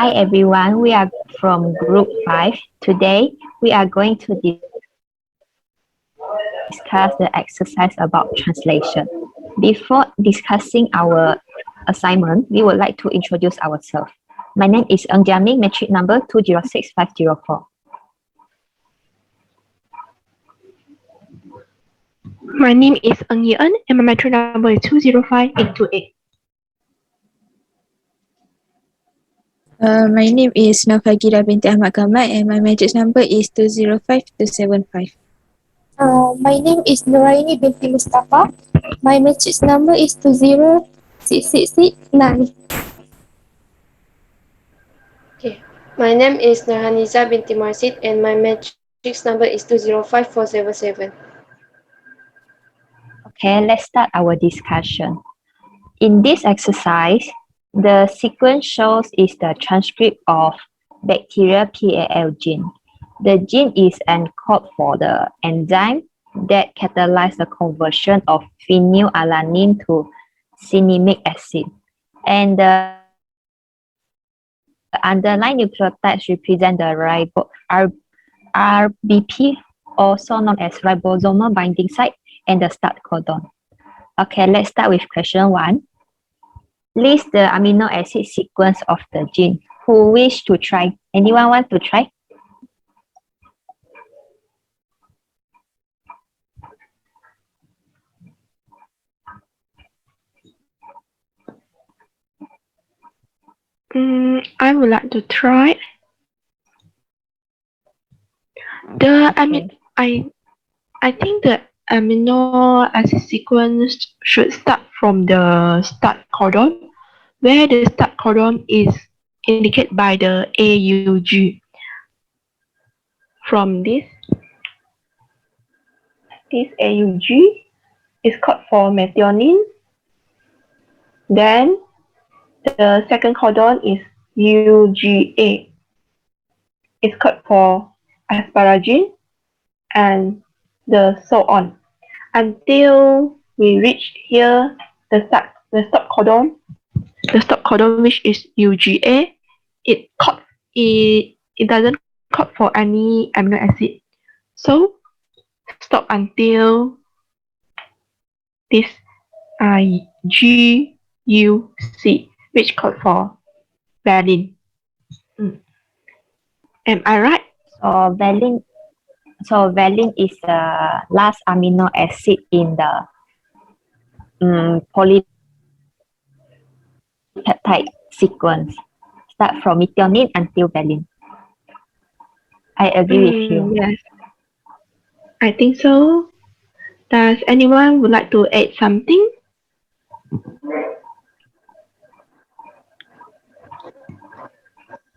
Hi everyone, we are from group 5. Today we are going to discuss the exercise about translation. Before discussing our assignment, we would like to introduce ourselves. My name is Eng Jiaming, metric number 206504. My name is Eng Yi-en and my metric number is 205828. My name is Nafagira binti Ahmad Kamal and my matrix number is 205275. My name is Nuraini binti Mustafa. My matrix number is 2066669. Okay. My name is Nurhaniza binti Marsid and my matrix number is 205477. Okay, let's start our discussion. In this exercise, the sequence shows is the transcript of bacterial PAL gene. The gene is encoded for the enzyme that catalyzes the conversion of phenylalanine to cinnamic acid. And the underlying nucleotides represent the RBP, also known as ribosomal binding site, and the start codon. Okay, let's start with question 1. List the amino acid sequence of the gene. Who wish to try? Anyone want to try? I would like to try. I think the amino acid sequence should start from the start codon, where the start codon is indicated by the AUG. From this AUG is code for methionine. Then the second codon is UGA. It's code for asparagine, and so on until we reach here the stop codon. The stop codon, which is UGA, it doesn't code for any amino acid. So stop until this GUC, which code for valine. Am I right? So valine is the last amino acid in the polypeptide sequence. Start from methionine until valine. I agree with you. Yes, I think so. Does anyone would like to add something?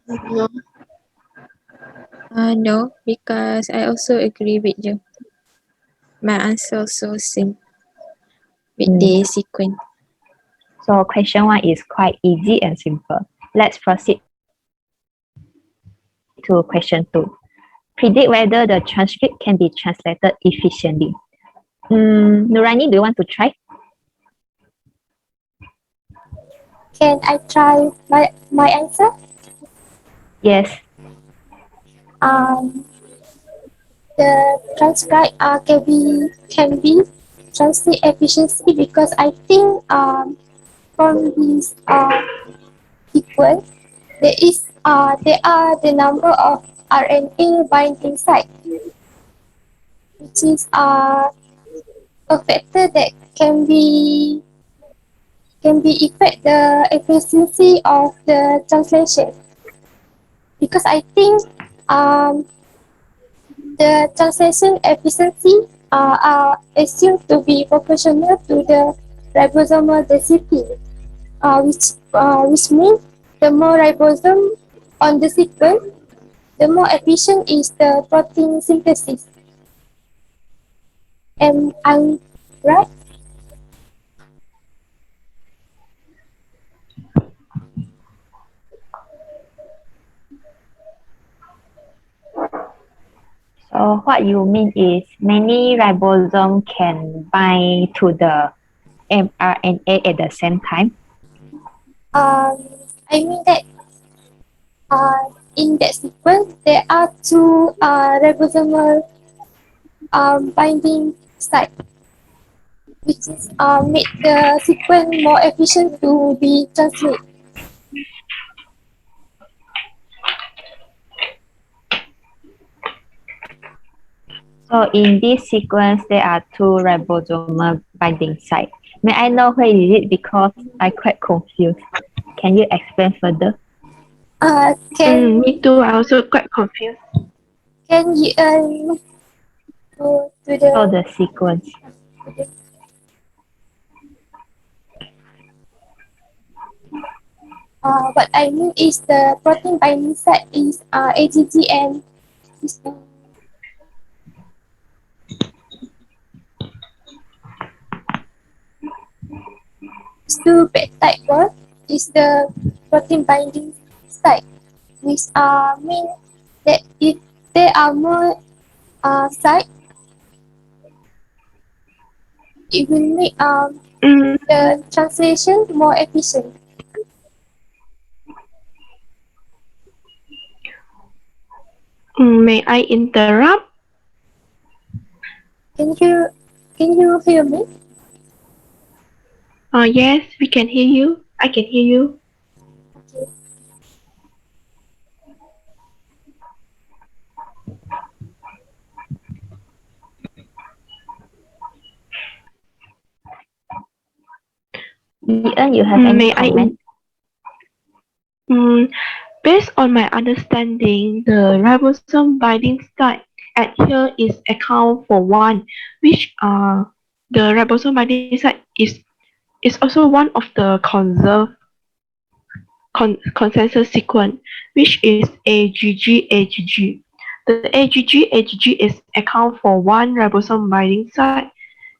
No. No, because I also agree with you. My answer also same with the sequence. So question 1 is quite easy and simple. Let's proceed to question 2. Predict whether the transcript can be translated efficiently. Nurani, do you want to try? Can I try my answer? Yes. The transcript can be translate efficiency because I think from this sequence there are the number of RNA binding site, which is a factor that can be affect the efficiency of the translation, because I think the translation efficiency are assumed to be proportional to the ribosomal density, which means the more ribosome on the sequence, the more efficient is the protein synthesis. Am I right? So what you mean is many ribosomes can bind to the mRNA at the same time? I mean that in that sequence, there are two ribosomal binding sites, which is make the sequence more efficient to be translated. So in this sequence, there are two ribosomal binding sites. May I know where is it because I quite confused. Can you explain further? Me too. I also quite confused. Can you go to Oh, the the sequence. what I mean is the protein binding site is AGG and two peptide bond is the protein binding site, which mean that if there are more site, it will make Mm, the translation more efficient. may I interrupt? Can you hear me? Yes, we can hear you. I can hear you. Okay. Ian, you have any May I comment? Mm, based on my understanding, the ribosome binding site at here is account for one, which the ribosome binding site is also one of the consensus sequence, which is AGG. The AGG is account for one ribosome binding site,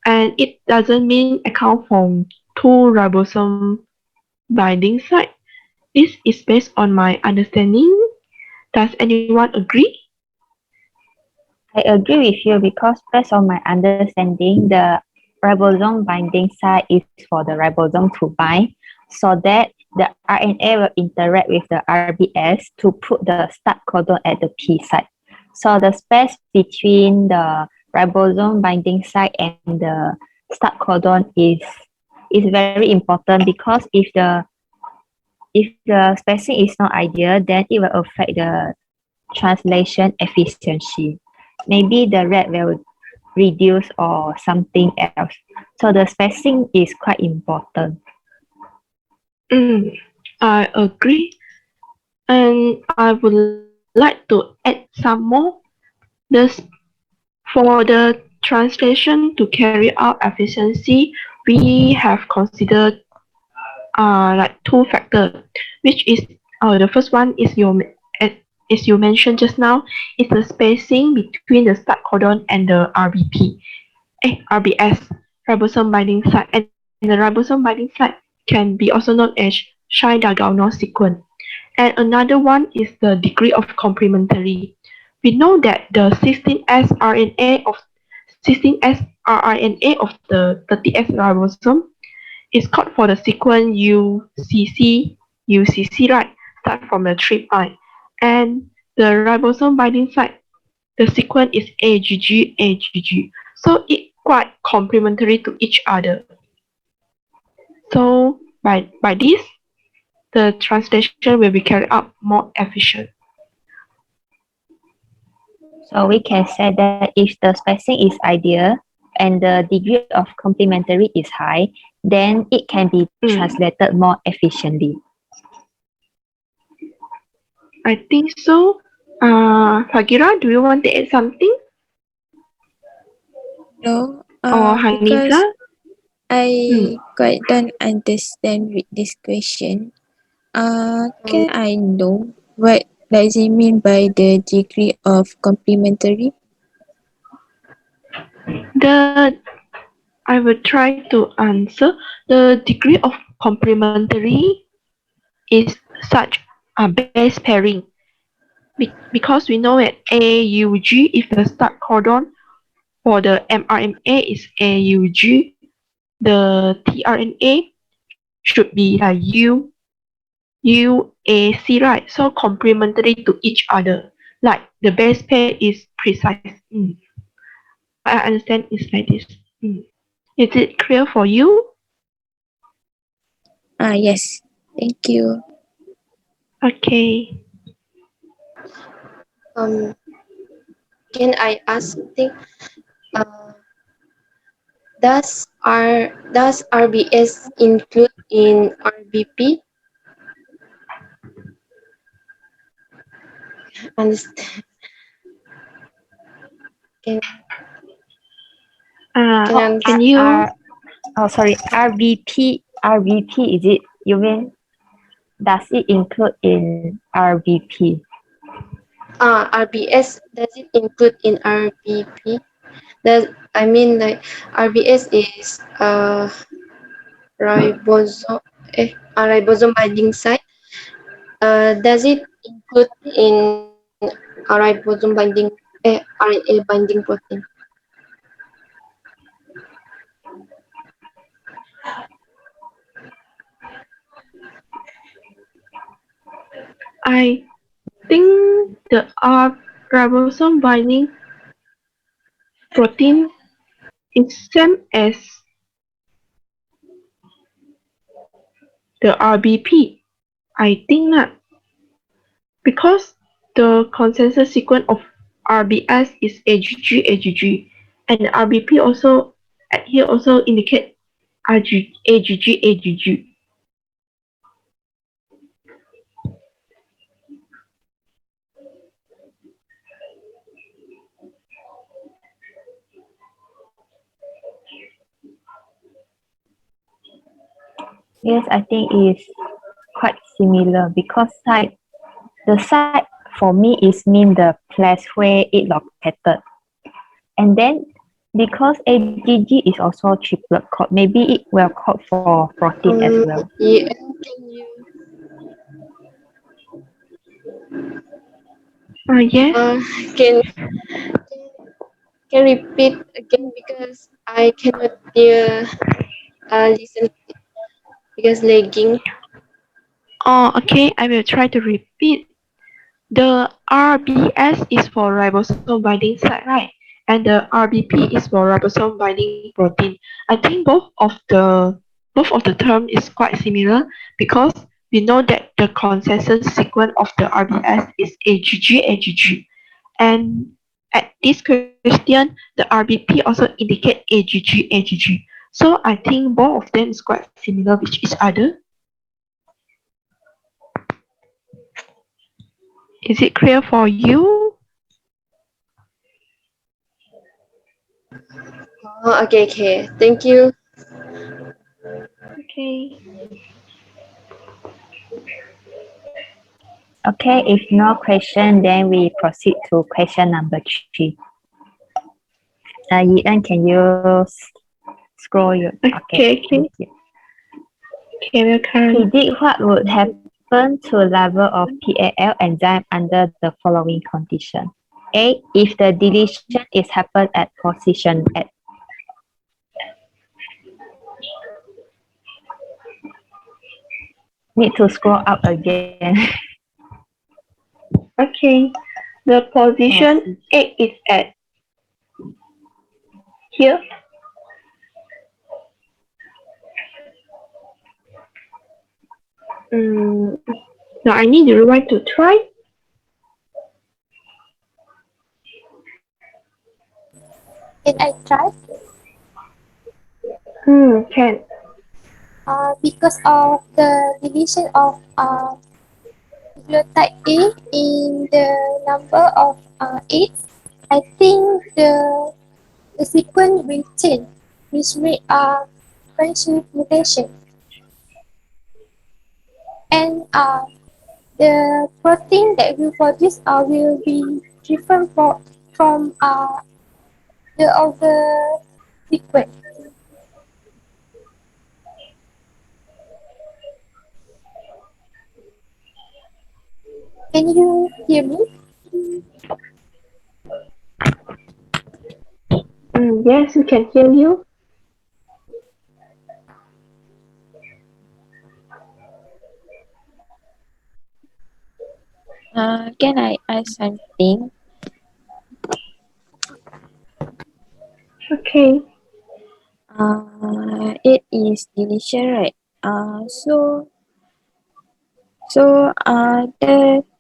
and it doesn't mean account for two ribosome binding site. This is based on my understanding. Does anyone agree? I agree with you because based on my understanding, the ribosome binding site is for the ribosome to bind so that the RNA will interact with the RBS to put the start codon at the P site. So the space between the ribosome binding site and the start codon is very important because if the spacing is not ideal, then it will affect the translation efficiency. Maybe the rate will reduce or something else. So the spacing is quite important. I agree. And I would like to add some more. This for the translation to carry out efficiency, we have considered like two factors, which is the first one is as you mentioned just now, is the spacing between the start codon and the RBS, ribosome binding site, and the ribosome binding site can be also known as Shine-Diagonal sequence. And another one is the degree of complementary. We know that the 16S rRNA of the 30S ribosome is called for the sequence UCC, right? Start from the 3'. And the ribosome binding site, the sequence is AGG. So it quite complementary to each other. So by this, the translation will be carried out more efficient. So we can say that if the spacing is ideal and the degree of complementary is high, then it can be translated more efficiently. I think so. Fagira, do you want to add something? No, Or because Haniza? I quite don't understand with this question. Can I know what does it mean by the degree of complementary? The I will try to answer. The degree of complementary is such a base pairing because we know that AUG if the start codon for the mRNA is AUG, the tRNA should be a U UAC, right? So complementary to each other. Like the base pair is precise. What I understand is like this. Is it clear for you? Yes. Thank you. Okay. Can I ask thing? Uh, does RBS include in RBP? Understand? Can can Uh, I can understand? you? Sorry, RVP, is it? You mean, does it include in RVP? RBS, does it include in RBP? Does I mean like RBS is ribosome ribosome binding site. Does it include in ribosome binding RNA binding protein? I think the ribosome binding protein is same as the RBP. I think that because the consensus sequence of RBS is AGG, and RBP also here also indicate AGG. Yes, I think it's quite similar because the site for me is mean the place where it located. And then because AGG is also triplet code, maybe it will code for protein as well. Yeah, Yes. can can repeat again because I cannot hear listen because lagging. Okay, I will try to repeat. The RBS is for ribosome binding site, right? And the RBP is for ribosome binding protein. I think both of the term is quite similar because we know that the consensus sequence of the RBS is AGG. And at this question, the RBP also indicate AGG. So I think both of them is quite similar with each other. Is it clear for you? Okay. Thank you. Okay. Okay, if no question, then we proceed to question number 3. Yi-En, can you scroll your... Okay. thank you. Okay, welcome. Predict what would happen to level of PAL enzyme under the following condition. A, if the deletion is happen at position at need to scroll up again. Okay. The position 8 is at here. Now I need everyone to try. Can I try? Can. Because of the deletion of nucleotide A in the number of 8, I think the sequence will change, which may friendship mutation. And the protein that will produce will be different from the other sequence. Can you hear me? Yes, we can hear you. Can I ask something? Okay. It is deletion, right?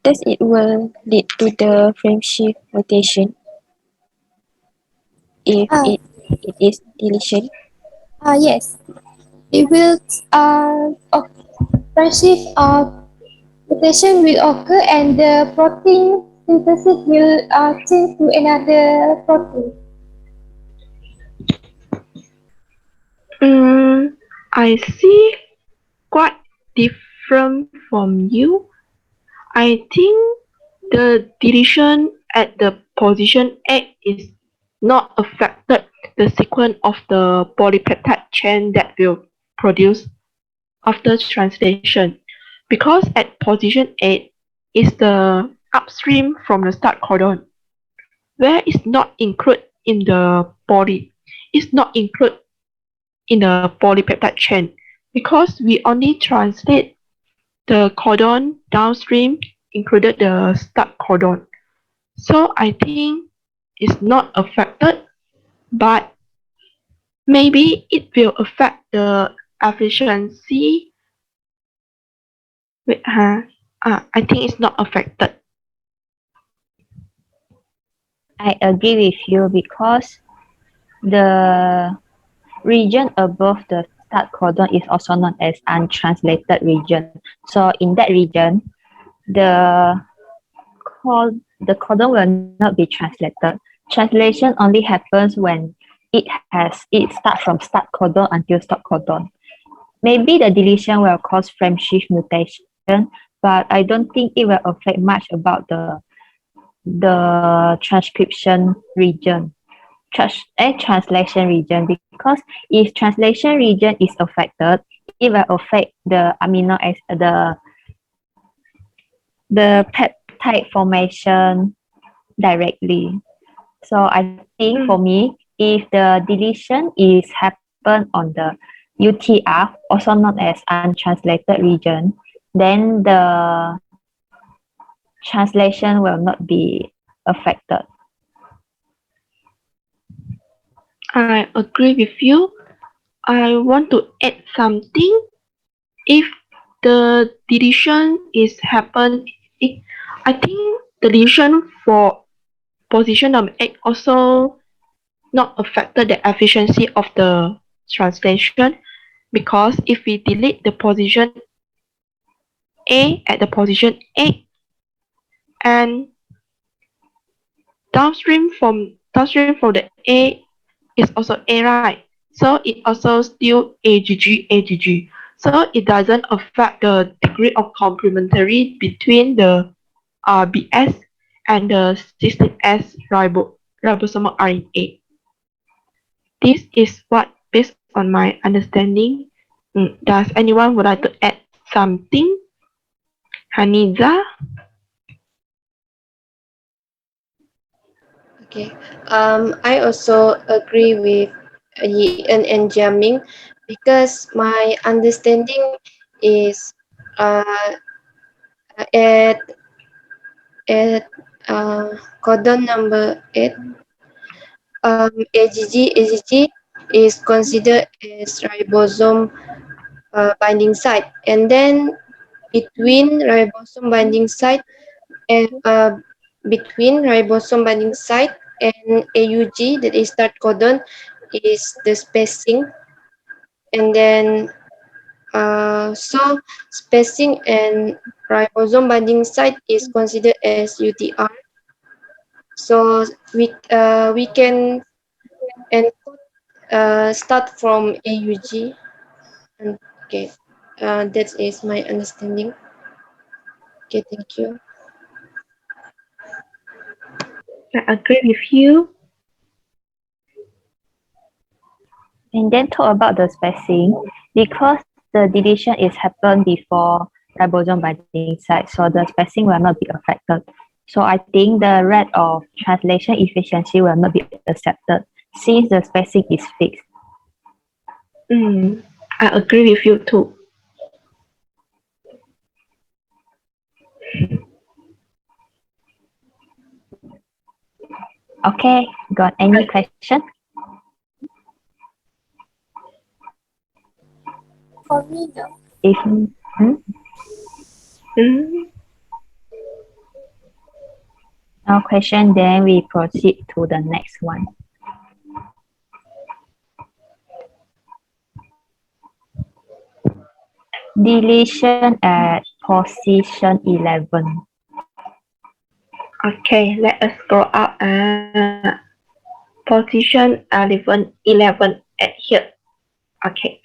Does it will lead to the frame shift rotation if Uh, it is deletion? yes, it will friendship mutation will occur and the protein synthesis will change to another protein. Mm, I see quite different from you. I think the deletion at the position 8 is not affected the sequence of the polypeptide chain that will produce after translation, because at position 8 is the upstream from the start codon, where it's not included in the it's not included in the polypeptide chain, because we only translate the codon downstream included the start codon. So I think it's not affected, but maybe it will affect the efficiency. Wait, I think it's not affected. I agree with you because the region above the start codon is also known as untranslated region. So in that region, the the codon will not be translated. Translation only happens when it starts from start codon until stop codon. Maybe the deletion will cause frame shift mutation, but I don't think it will affect much about the transcription region, translation region, because if translation region is affected, it will affect the amino acid, the peptide formation directly. So I think for me, if the deletion is happen on the UTR, also known as untranslated region, then the translation will not be affected. I agree with you. I want to add something. If the deletion is happen, it, I think the deletion for position number 8 also not affected the efficiency of the translation, because if we delete the position A at the position 8 and downstream from the A is also A, right? So it also still AGG. So it doesn't affect the degree of complementary between the RBS and the 16S ribosomal RNA. This is what based on my understanding. Does anyone would like to add something? Haniza? Okay. I also agree with Yi and Jiaming, because my understanding is uh, at at codon number 8, AGG is considered as ribosome binding site, and then between ribosome binding site and between ribosome binding site and AUG, that is start codon, is the spacing, and then so spacing and ribosome binding site is considered as UTR. So we can encode start from AUG. And okay, that is my understanding. Okay, thank you. I agree with you. And then talk about the spacing, because the deletion is happen before ribosome binding site, so the spacing will not be affected. So I think the rate of translation efficiency will not be accepted since the spacing is fixed. I agree with you too. Okay, got any question? For me, no. If Mm, no question, then we proceed to the next one. Deletion at position 11. okay, let us go up. Position 11 at here. Okay.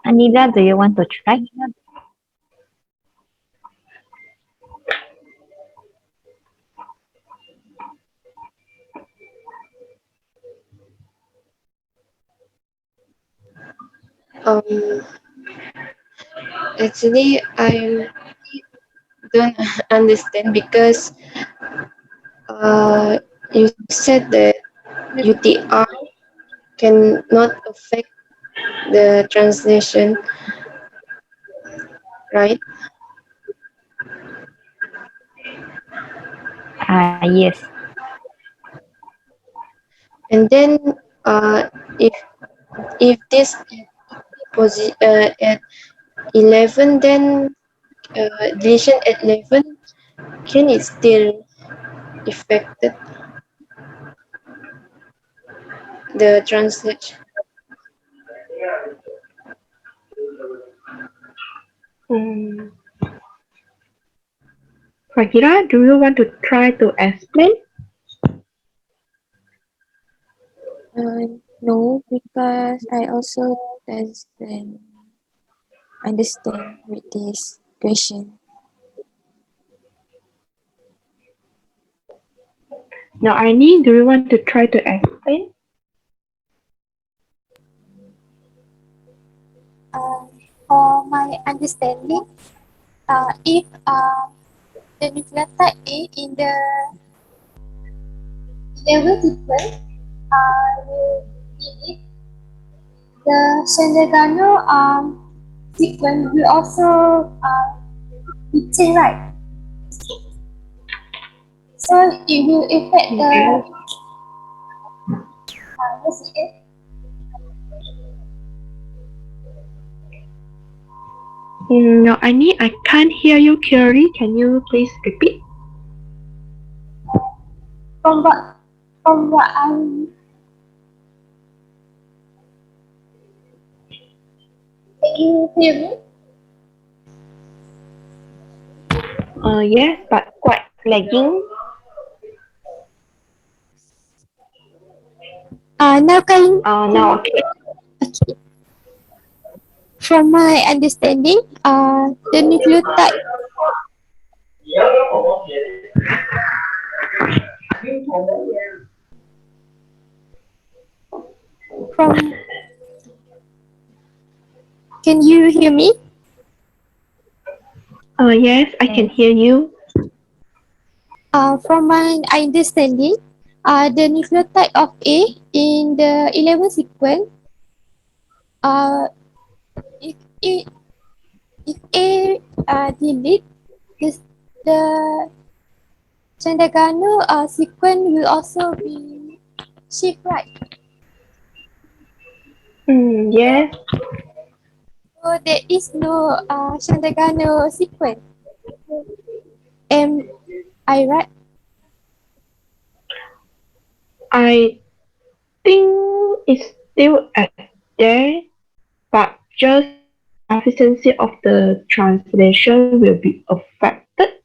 Anida, do you want to try? Um, Actually, I don't understand because you said that UTR cannot affect the translation, right? Yes. And then uh, if this at 11, then deletion at 11, can it still affect the translation? Mm. Fakira, do you want to try to explain? No, because I also doesn't understand with this question. Now, Aini, do you want to try to explain? For my understanding, if the nucleotide A in the level sequence will delete the Shendergano sequence will also be changed, right? So it will affect the Yes. what's it? No, Aini, I can't hear you clearly. Can you please repeat? From what I can you hear me? Yes, but quite lagging. Now can Now, okay. okay. From my understanding, the nucleotide from can you hear me? Yes, I can hear you. From my understanding, the nucleotide of A in the 11 sequence, if A if A delete this the Chandagano sequence will also be shift right. Yes. So there is no Chandagano sequence. Am I right? I think it's still at there, but just the efficiency of the translation will be affected.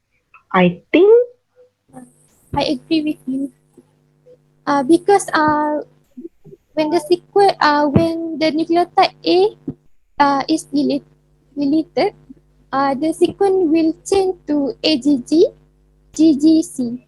I think. I agree with you. Because when the sequence when the nucleotide A is deleted, the sequence will change to AGG, GGC.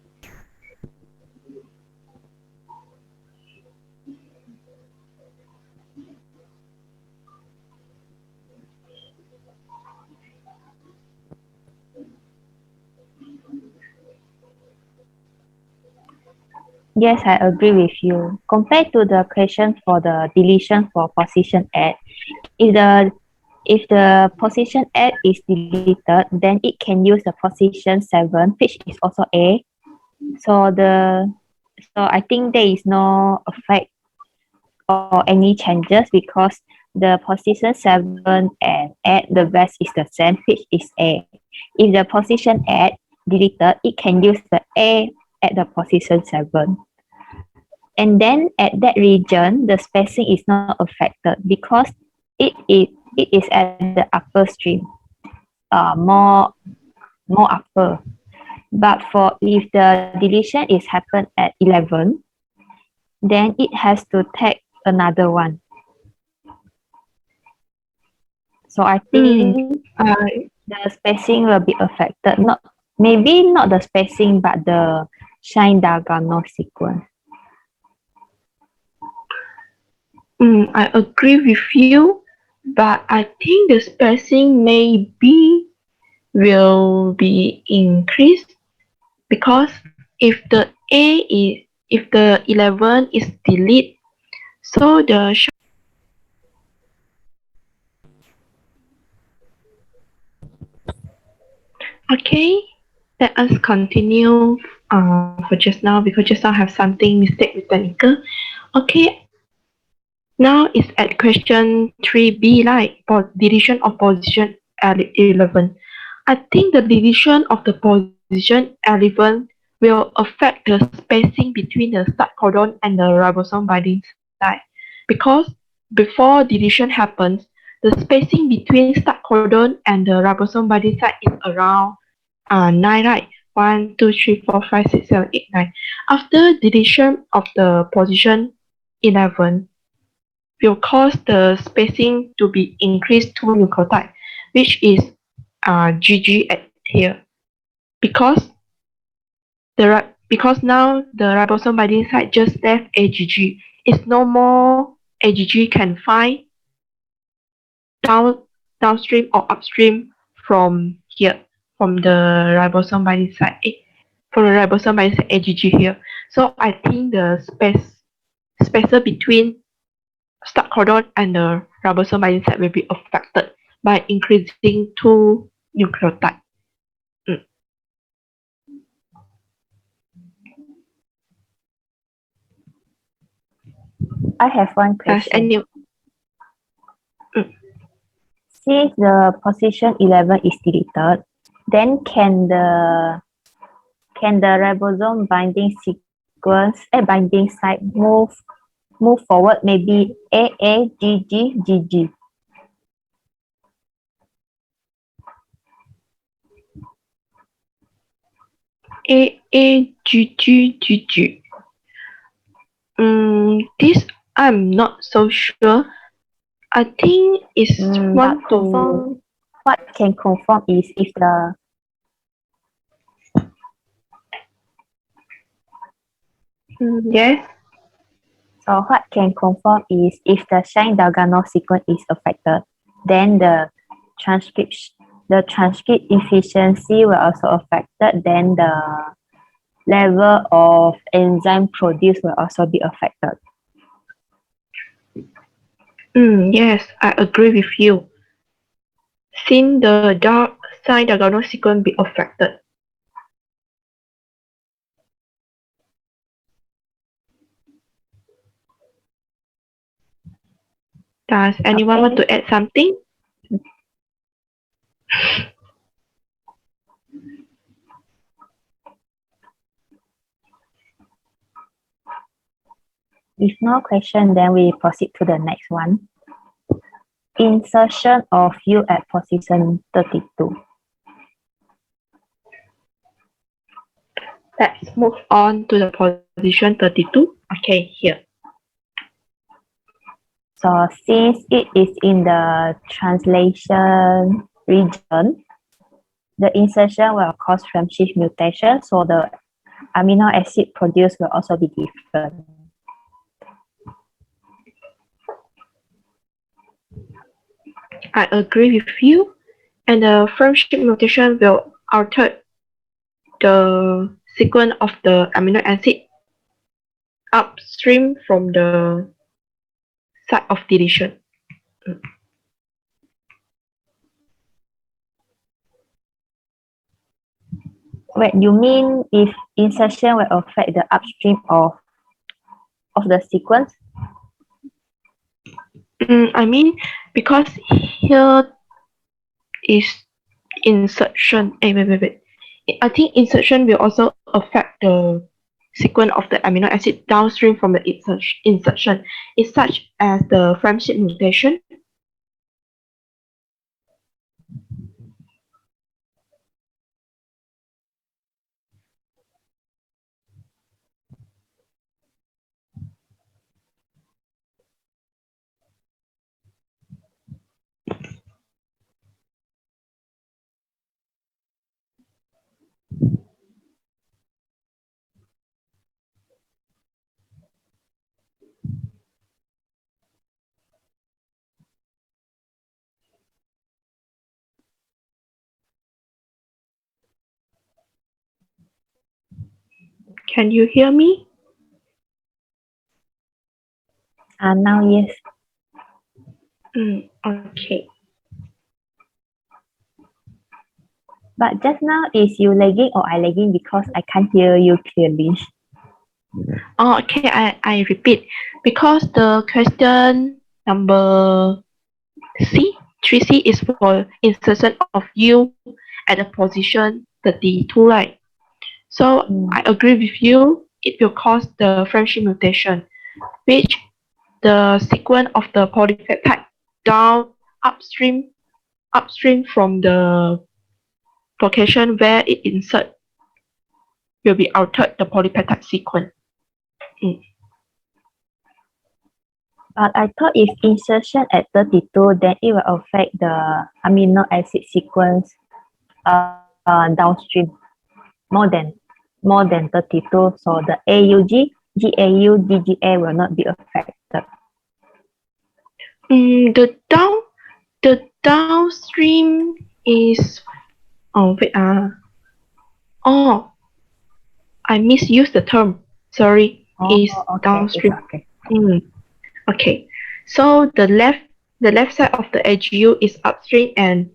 Yes, I agree with you. Compared to the question for the deletion for position 8, if the position 8 is deleted, then it can use the position 7, which is also A. So I think there is no effect or any changes because the position 7 and 8, the rest is the same, which is A. If the position 8 deleted, it can use the A at the position 7. And then at that region, the spacing is not affected because it is at the upper stream, more upper. But for if the deletion is happened at 11, then it has to take another one. So I think the spacing will be affected. Maybe not the spacing, but the shine diagonal sequence. I agree with you, but I think the spacing maybe will be increased because if the 11 is deleted, so the okay, let us continue for just now because just now I have something mistake with technical. Okay, now it's at question 3b, like deletion of position 11. I think the deletion of the position 11 will affect the spacing between the start codon and the ribosome binding site because before deletion happens, the spacing between start codon and the ribosome binding site is around 9, right? 1, 2, 3, 4, 5, 6, 7, 8, 9. After deletion of the position 11, will cause the spacing to be increased to nucleotide, which is GG at here. Because now the ribosome binding site just left AGG. It's no more AGG can find downstream or upstream from here, from the ribosome binding site. From the ribosome binding site AGG here. So I think the spacer between start codon and the ribosome binding site will be affected by increasing 2 nucleotides. I have one question. Since the position 11 is deleted, then can the ribosome binding sequence binding site move forward, maybe AAGG. AAGGGG. This I'm not so sure. I think it's one to confirm. What can confirm is if the yes. So what can confirm is if the shine diagonal sequence is affected, then the transcript efficiency will also affected. Then the level of enzyme produced will also be affected. Yes, I agree with you. Since the shine diagonal sequence be affected. Does anyone want to add something? If no question, then we proceed to the next one. Insertion of U at position 32. Let's move on to the position 32. Okay, here. So since it is in the translation region, the insertion will cause frameshift mutation, so the amino acid produced will also be different. I agree with you, and the frameshift mutation will alter the sequence of the amino acid upstream from the site of deletion. Wait, you mean if insertion will affect the upstream of the sequence? I mean, because here is insertion. Wait. I think insertion will also affect the sequence of the amino acid downstream from the insertion. It's such as the frameshift mutation. Can you hear me? Now yes. Okay. But just now is you lagging or I lagging because I can't hear you clearly. Oh, okay. I repeat because the question number C, 3C is for insertion of U at the position 32, right? So I agree with you. It will cause the frameshift mutation, which the sequence of the polypeptide down upstream from the location where it insert will be altered the polypeptide sequence. But I thought if insertion at 32, then it will affect the amino acid sequence downstream more than 32. So the AUG, GAU, GGA will not be affected. The downstream is oh, I misused the term. Sorry, is Okay, downstream. it's okay. Okay, so the left side of the AGU is upstream and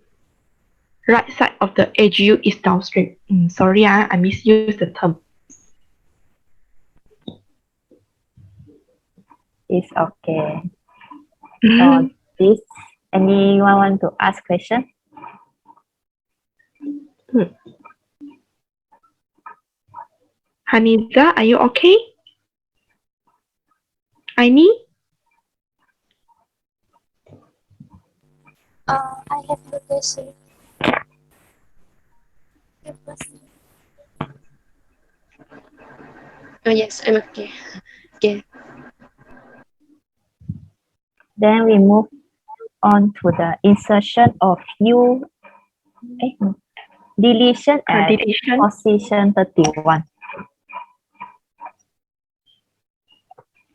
right side of the AGU is downstream. Sorry, I misused the term. It's okay. So this, anyone want to ask question? Hanida, are you okay? Aini? I have no question. Oh yes, I'm okay. Okay. Then we move on to the insertion of deletion at Deletion. position 31.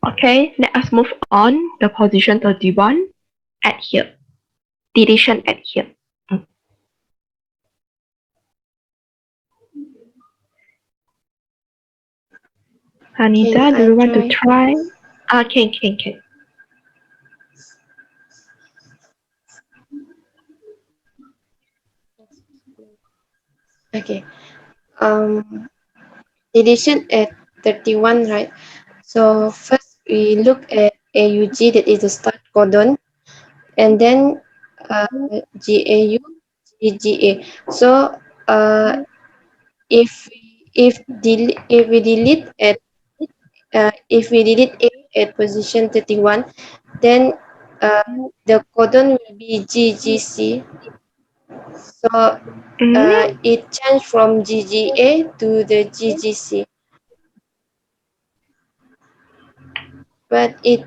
Okay, let us move on the position 31 at here. Deletion at here. Hanida, do you want to try? Can. Okay. Deletion at 31, right? So first we look at AUG, that is the start codon, and then GAU, GGA. So if we delete A at position 31, then the codon will be GGC. So it changed from GGA to the GGC, but it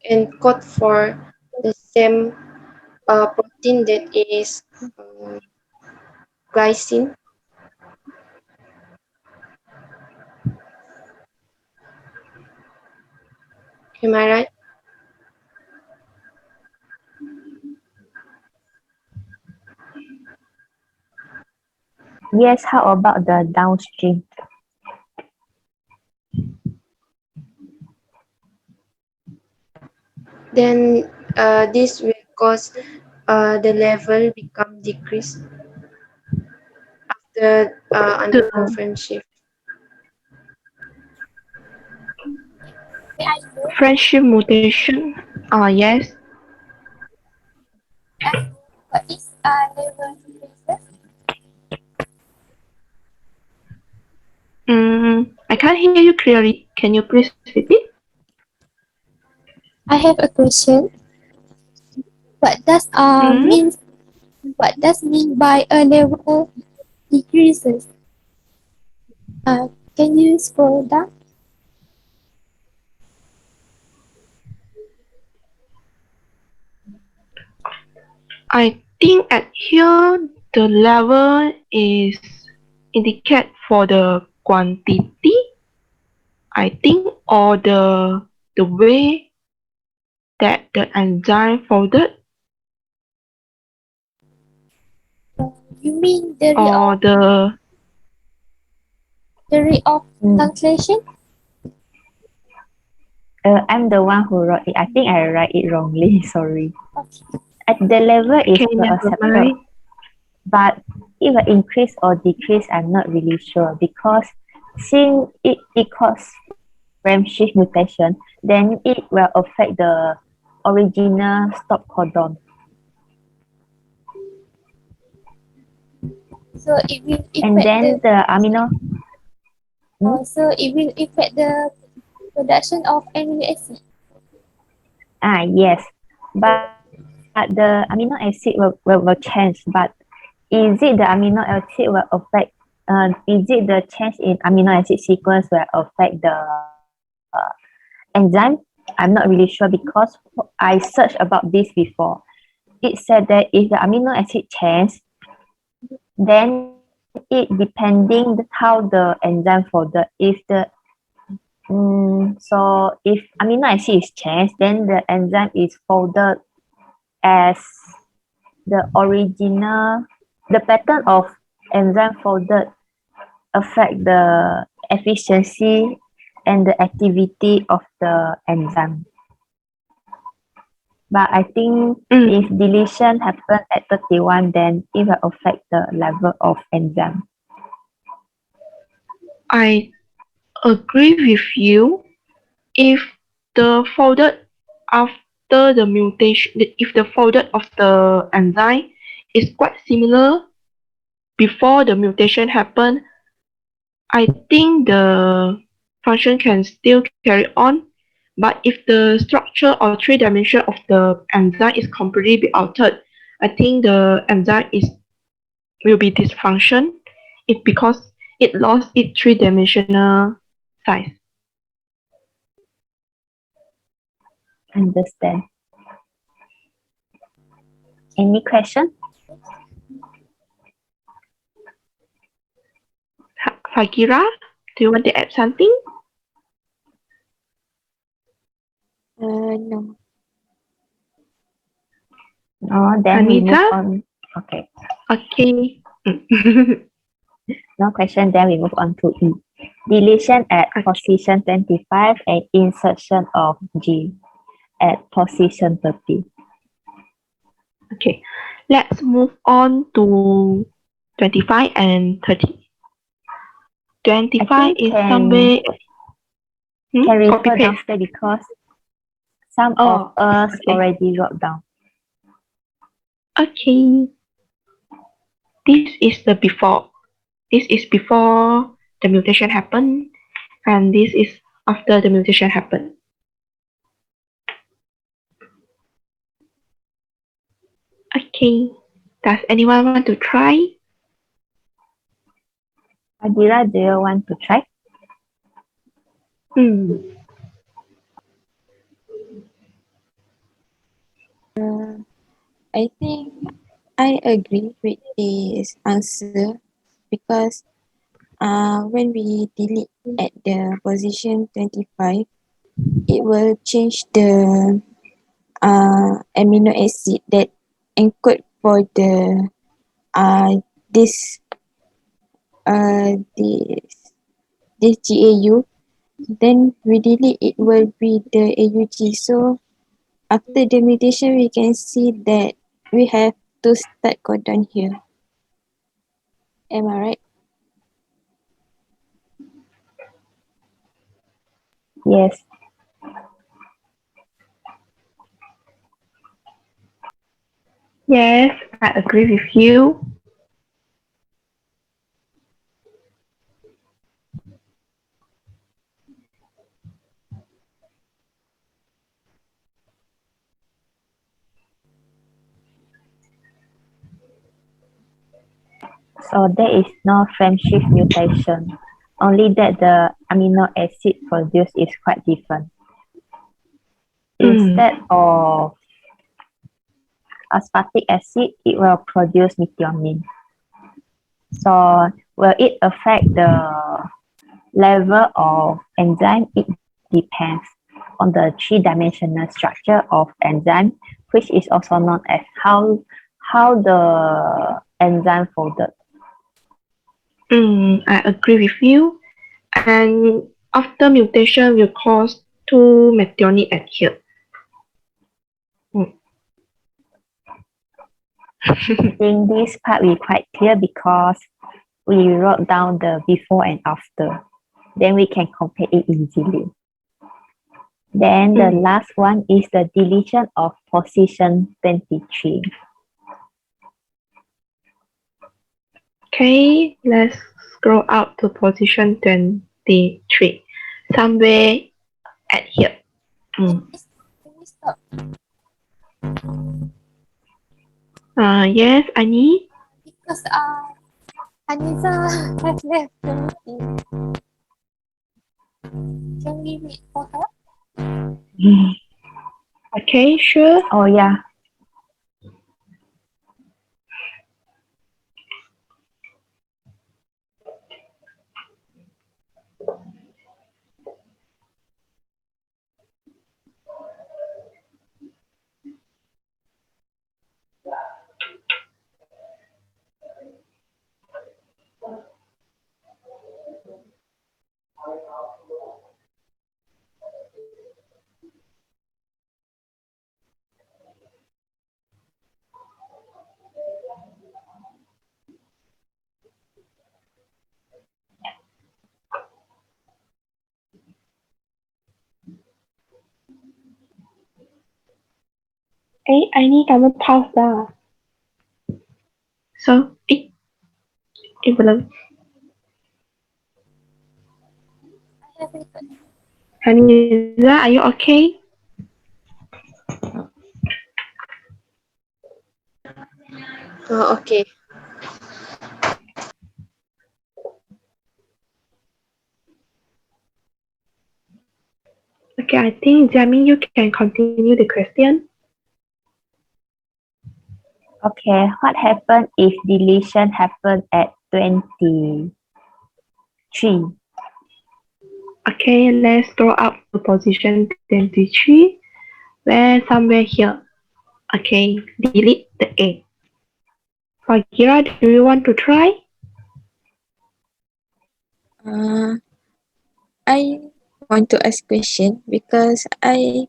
encode for the same protein, that is glycine. Am I right? Yes, how about the downstream? Then this will cause the level become decreased the The undergo friendship. May I know friendship mutation. Yes. what is level differences? I can't hear you clearly. Can you please repeat? I have a question. What does Mm, means what does mean by a level decreases? Can you scroll down? I think at here the level is indicate for the quantity. I think or the way that the enzyme folded You mean the or rate of Mm. translation? I'm the one who wrote it. I think I write it wrongly. Sorry. Okay. At the level is okay, never accepted, mind. but if it increase or decrease, I'm not really sure because since it equals friendship mutation, then it will affect the original stop codon. So it will And affect then the amino, so it will affect the production of amino acid. yes, but the amino acid will change. But is it the amino acid will affect? Is it the change in amino acid sequence will affect the enzyme? I'm not really sure because I searched about this before. It said that if the amino acid change, then it depending how the enzyme folded. If the so if amino acid is changed, then the enzyme is folded as the original. The pattern of enzyme folded affect the efficiency and the activity of the enzyme. But I think if Mm, deletion happens at 31, then it will affect the level of enzyme. I agree with you. If the folded after the mutation, if the folded of the enzyme is quite similar before the mutation happened, I think the function can still carry on. But if the structure or three dimension of the enzyme is completely be altered, I think the enzyme will be dysfunction. It because it lost its three dimensional size. Understand. Any question? Fagira, do you want to add something? No. No, then we move Anita? on. Okay, Okay. no question. Then we move on to E. Deletion at Okay. position 25 and insertion of G at position 30. Okay. Let's move on to 25 and 30. 25 think is can somewhere can copy refer paste. downstairs because some of Oh, us okay. already wrote down. Okay. This is the before. This is before the mutation happened, and this is after the mutation happened. Okay. Does anyone want to try? Adira, do you want to try? I think I agree with this answer because when we delete at the position 25, it will change the amino acid that encode for the this this GAU. Then we delete it will be the AUG. So after the mutation, we can see that we have two start codon here. Am I right? Yes. Yes, I agree with you. So there is no friendship mutation. Only that the amino acid produced is quite different. Mm. Instead of aspartic acid, it will produce methionine. So will it affect the level of enzyme? It depends on the three-dimensional structure of enzyme, which is also known as how the enzyme folded. I agree with you. And after mutation will cause two methionine adhere. I think this part will be quite clear because we wrote down the before and after. Then we can compare it easily. Then the last one is the deletion of position 23. Okay, let's scroll out to position 23. Somewhere at here. Can we stop? Yes, Annie? Because Haniza has left the meeting. Can we wait for her? Okay, sure. Oh yeah. Annie, kamu pause dah. So, belum. I have it. Haniza, are you okay? Okay. Okay, I think Jamin, you can continue the question. Okay, what happened if deletion happened at 23? Okay, let's go up to position 23, where somewhere here. Okay, delete the A. Fagira, do you want to try? I want to ask question because I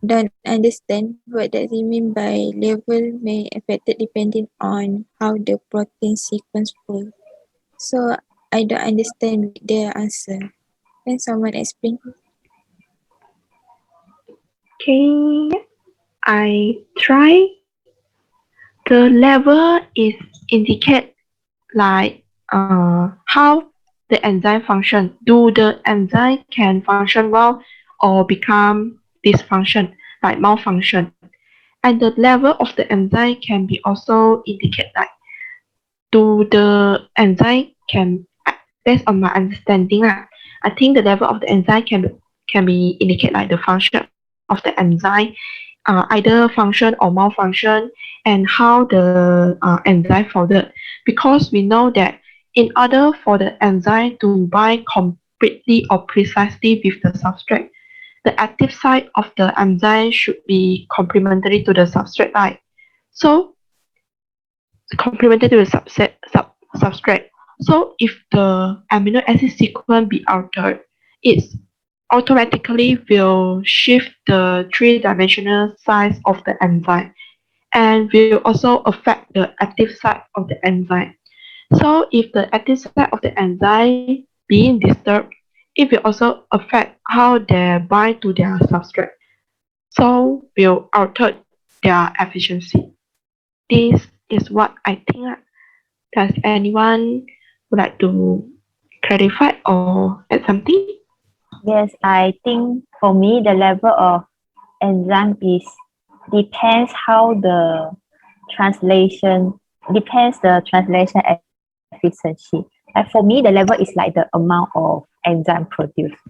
don't understand what does it mean by level may affected depending on how the protein sequence fall. So I don't understand the answer. Can someone explain? Okay, I try. The level is indicate like how the enzyme function. Do the enzyme can function well or become dysfunction, like malfunction? And the level of the enzyme can be also indicate like do the enzyme can based on my understanding I think the level of the enzyme can be indicate like the function of the enzyme, either function or malfunction, and how the enzyme folded. Because we know that in order for the enzyme to bind completely or precisely with the substrate, the active site of the enzyme should be complementary to the substrate, right? So complementary to the substrate. So if the amino acid sequence be altered, it automatically will shift the three-dimensional size of the enzyme and will also affect the active site of the enzyme. So if the active site of the enzyme being disturbed, it will also affect how they bind to their substrate, so will alter their efficiency. This is what I think. Does anyone would like to clarify or add something? Yes, I think for me the level of enzyme is depends how the translation depends the translation efficiency. Like for me, the level is like the amount of enzyme produced.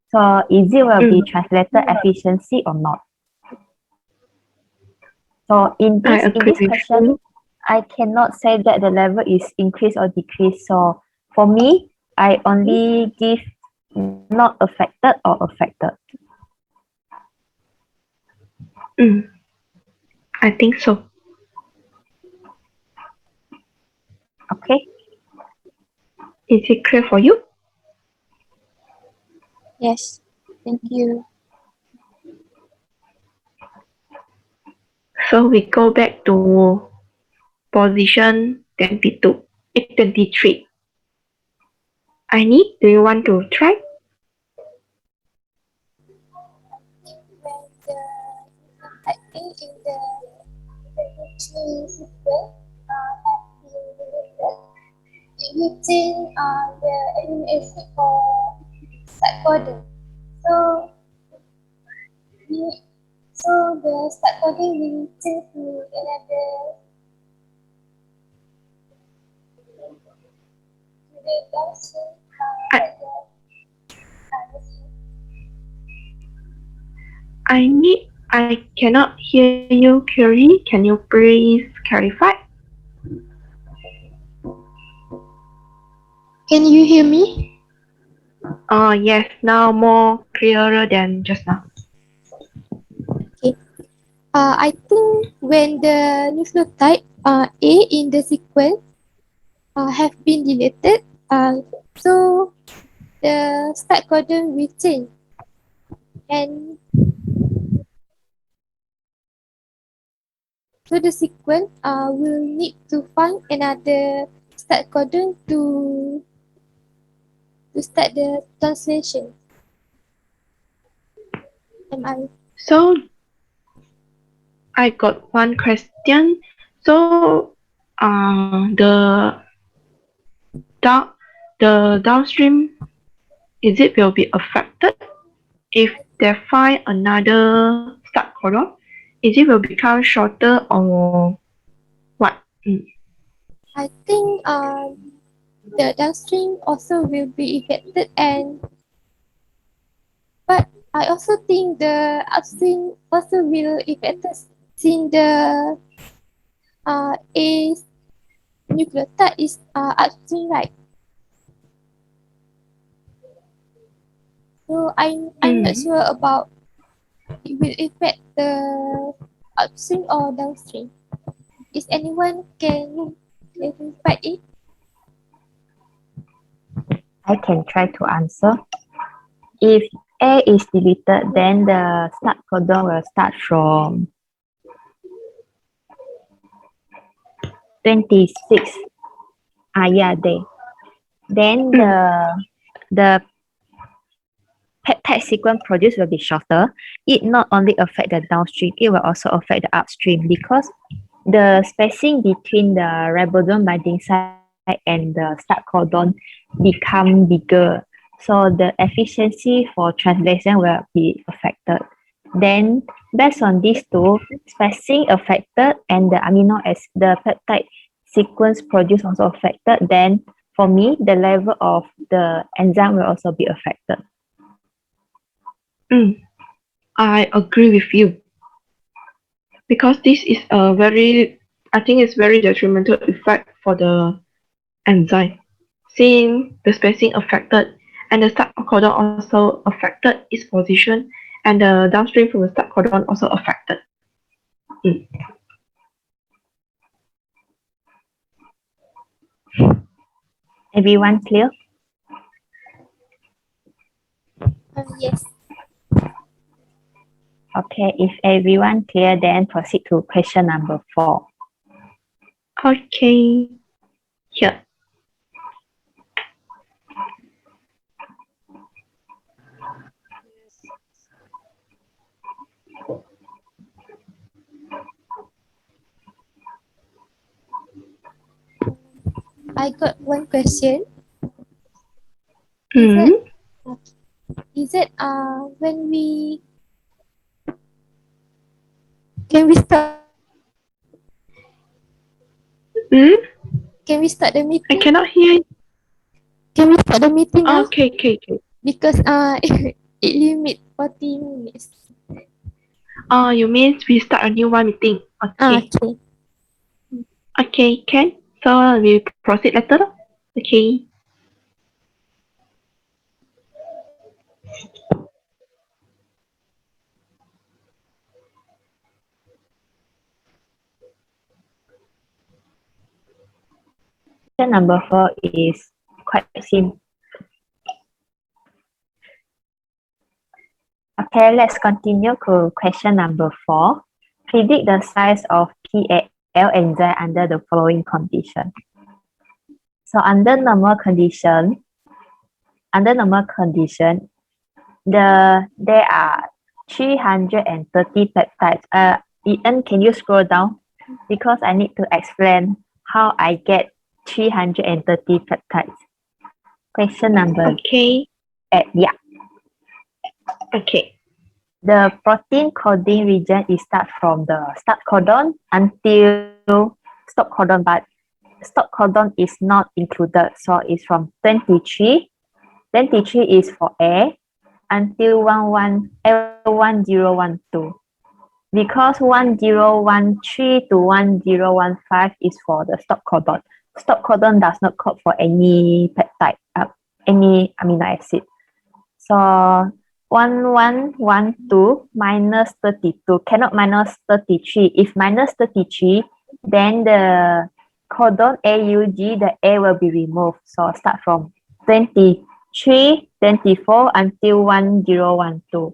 So is it will be translated efficiency or not? So in I this agree with question, you. I cannot say that the level is increased or decreased. So for me, I only give not affected or affected. Mm, I think so. Okay. Is it clear for you? Yes. Thank you. So we go back to position 22, 23. I need, do you want to try? When the typing in the regulatory sequence have been deleted, using the amino acid for start coding. So, we, so the start coding will change to another to the downstream I, like the I cannot hear you clearly. Can you please clarify? Can you hear me? Yes, now more clearer than just now. Okay. I think when the nucleotide A in the sequence have been deleted, so the start codon will change, and so the sequence will need to find another start codon to start the translation. Am I? So I got one question. So down the downstream, is it will be affected if they find another start codon? Is it will become shorter or what? I think the downstream also will be affected, and but I also think the upstream also will affected since the A nucleotide is upstream, right? So I'm not sure about it will affect the upstream or downstream. Is anyone can clarify it? I can try to answer. If A is deleted, then the start codon will start from 26. Yeah, there. Then the peptide sequence produced will be shorter. It not only affect the downstream, it will also affect the upstream because the spacing between the ribosome binding site and the start codon become bigger. So the efficiency for translation will be affected. Then based on these two, spacing affected and the amino acid, the peptide sequence produced also affected, then for me, the level of the enzyme will also be affected. I agree with you because this is a very, I think it's very detrimental effect for the enzyme. Seeing the spacing affected and the start codon also affected its position and the downstream from the start codon also affected. Everyone clear? Yes. Okay, if everyone clear, then proceed to question number 4. Okay, here. I got one question. Hmm. Is it when we can we start Hmm. can we start the I meeting? cannot hear you. Can we start the meeting now? Okay, okay, okay. Because it limit 40 minutes. You mean we start a new one meeting? Okay. Okay. Okay, can. So we proceed later. Okay. Question number 4 is quite simple. Okay, let's continue to question number 4. Predict the size of PAL enzyme under the following condition. So under normal condition, there are 330 peptides. Ian, can you scroll down? Because I need to explain how I get 330 peptides. Question number Okay. 8. Yeah. Okay. The protein coding region is start from the start codon until stop codon, but stop codon is not included. So it's from 23. 23 is for A until 1012. Because 1013 to 1015 is for the stop codon. Stop codon does not code for any peptide, any amino acid. So 1112 minus 32 cannot minus 33. If minus 33, then the codon AUG, the A will be removed. So start from 23, 24 until 1012.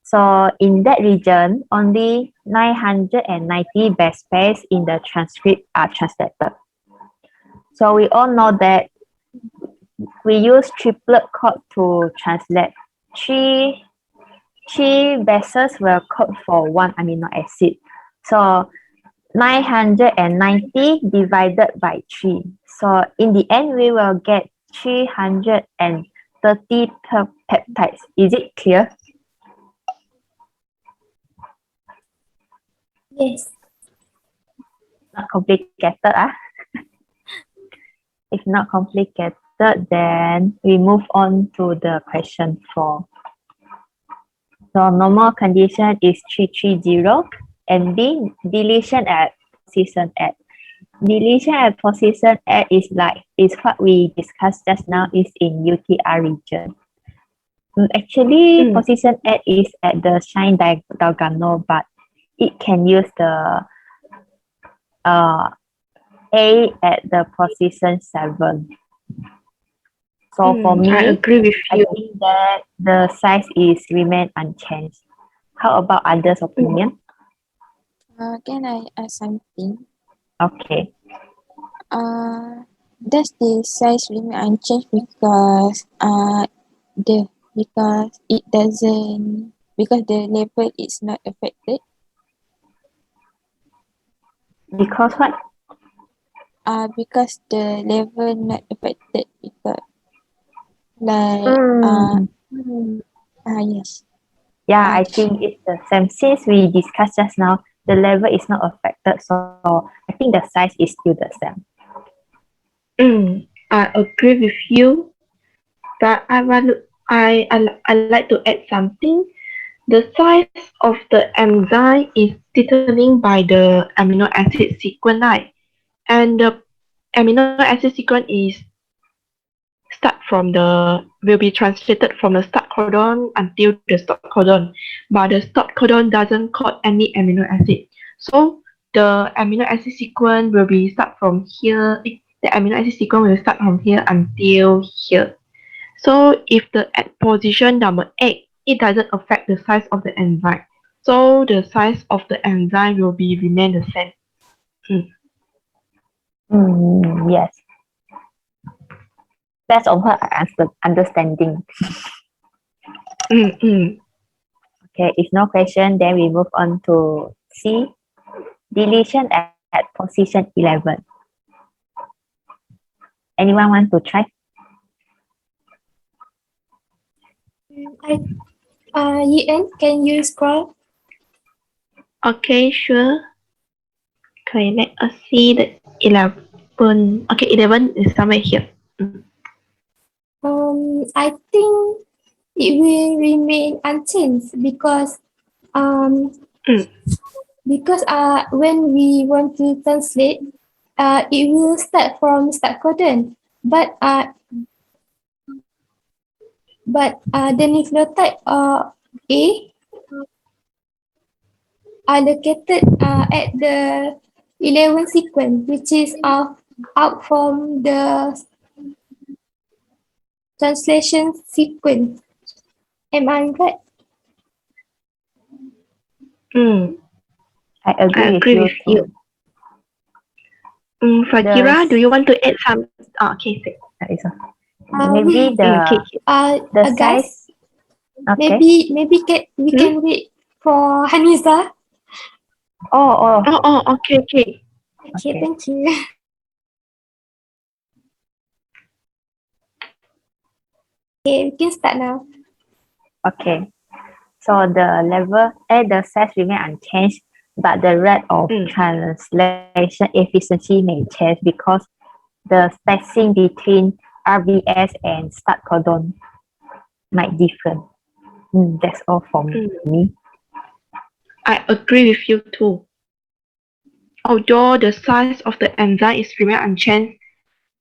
So in that region, only 990 base pairs in the transcript are translated. So we all know that we use triplet code to translate. Three bases will code for one amino acid. So 990 divided by 3. So in the end, we will get 330 peptides. Is it clear? Yes. Not complicated. If not complicated, then we move on to the question 4. So normal condition is 330 and B, deletion at position 8. Deletion at position 8 is what we discussed just now, is in UTR region. Actually, position 8 is at the shine diagonal, but it can use the A at the position 7. So for me, I agree with I you. think that the size is remain unchanged. How about others' opinion? Can I ask something? Okay. Does the size remain unchanged because because the label is not affected? Because what? Because the level not affected because yes. Yeah, I think it's the same. Since we discussed just now, the level is not affected, so I think the size is still the same. I agree with you, but I like to add something. The size of the enzyme is determined by the amino acid sequence, right? And the amino acid sequence is will be translated from the start codon until the stop codon, but the stop codon doesn't code any amino acid. So the amino acid sequence will be start from here. The amino acid sequence will start from here until here. So if at position number 8, it doesn't affect the size of the enzyme. So the size of the enzyme will be remain the same. Yes. That's on what I understanding. Okay, if no question, then we move on to C. Deletion at position 11. Anyone want to try? Yen, can you scroll? Okay, sure. Okay, let us see the 11. Okay, 11 is somewhere here. I think it will remain unchanged because um Mm. when we want to translate, it will start from start codon, but the nucleotide A are located at the 11 sequence, which is out from the translation sequence. Am I right? Mm. I I agree agree with with you you. too. Fajira, do you want to add some? Okay, say. It's okay. Um, Maybe Okay. the Agas, size. Okay. maybe we can wait for Haniza. Oh, Okay, okay. Okay, Okay. thank you. Okay, we can start now. Okay. So the size remain unchanged, but the rate of translation efficiency may change because the spacing between RBS and start codon might differ. That's all for me. I agree with you too. Although the size of the enzyme is remain unchanged,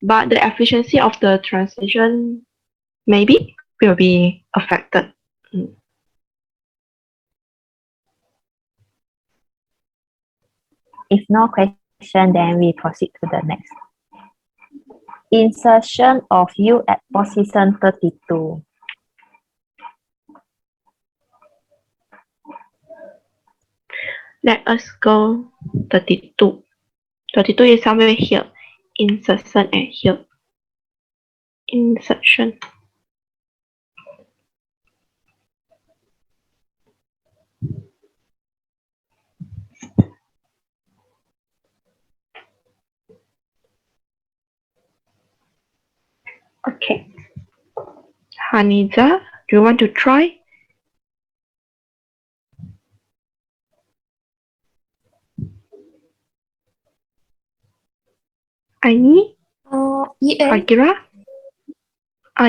but the efficiency of the translation maybe will be affected. If no question, then we proceed to the next. Insertion of U at position 32. Let us go 32. 32 is somewhere here. Insertion and here. Insertion. Okay. Haniza, do you want to try? Aini? Yen, Fagira?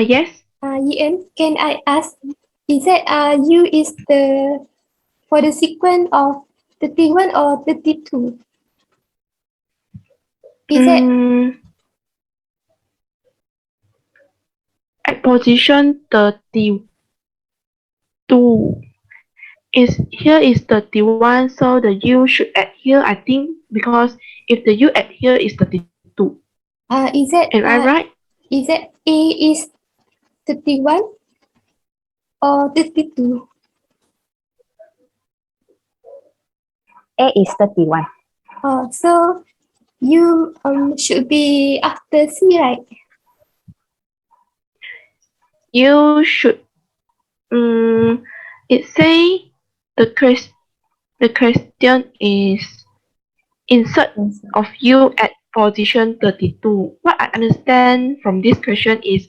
Yes. Yen, can I ask, is that U is for the sequence of 31 or 32? Is that At position 32 is here is 31, so the U should add here, I think, because if the U add here is 32. is that Am I right? is that A is 31 or 32? A is 31. So you should be after C, right? You should it say the question is insert of U at position 32. What I understand from this question is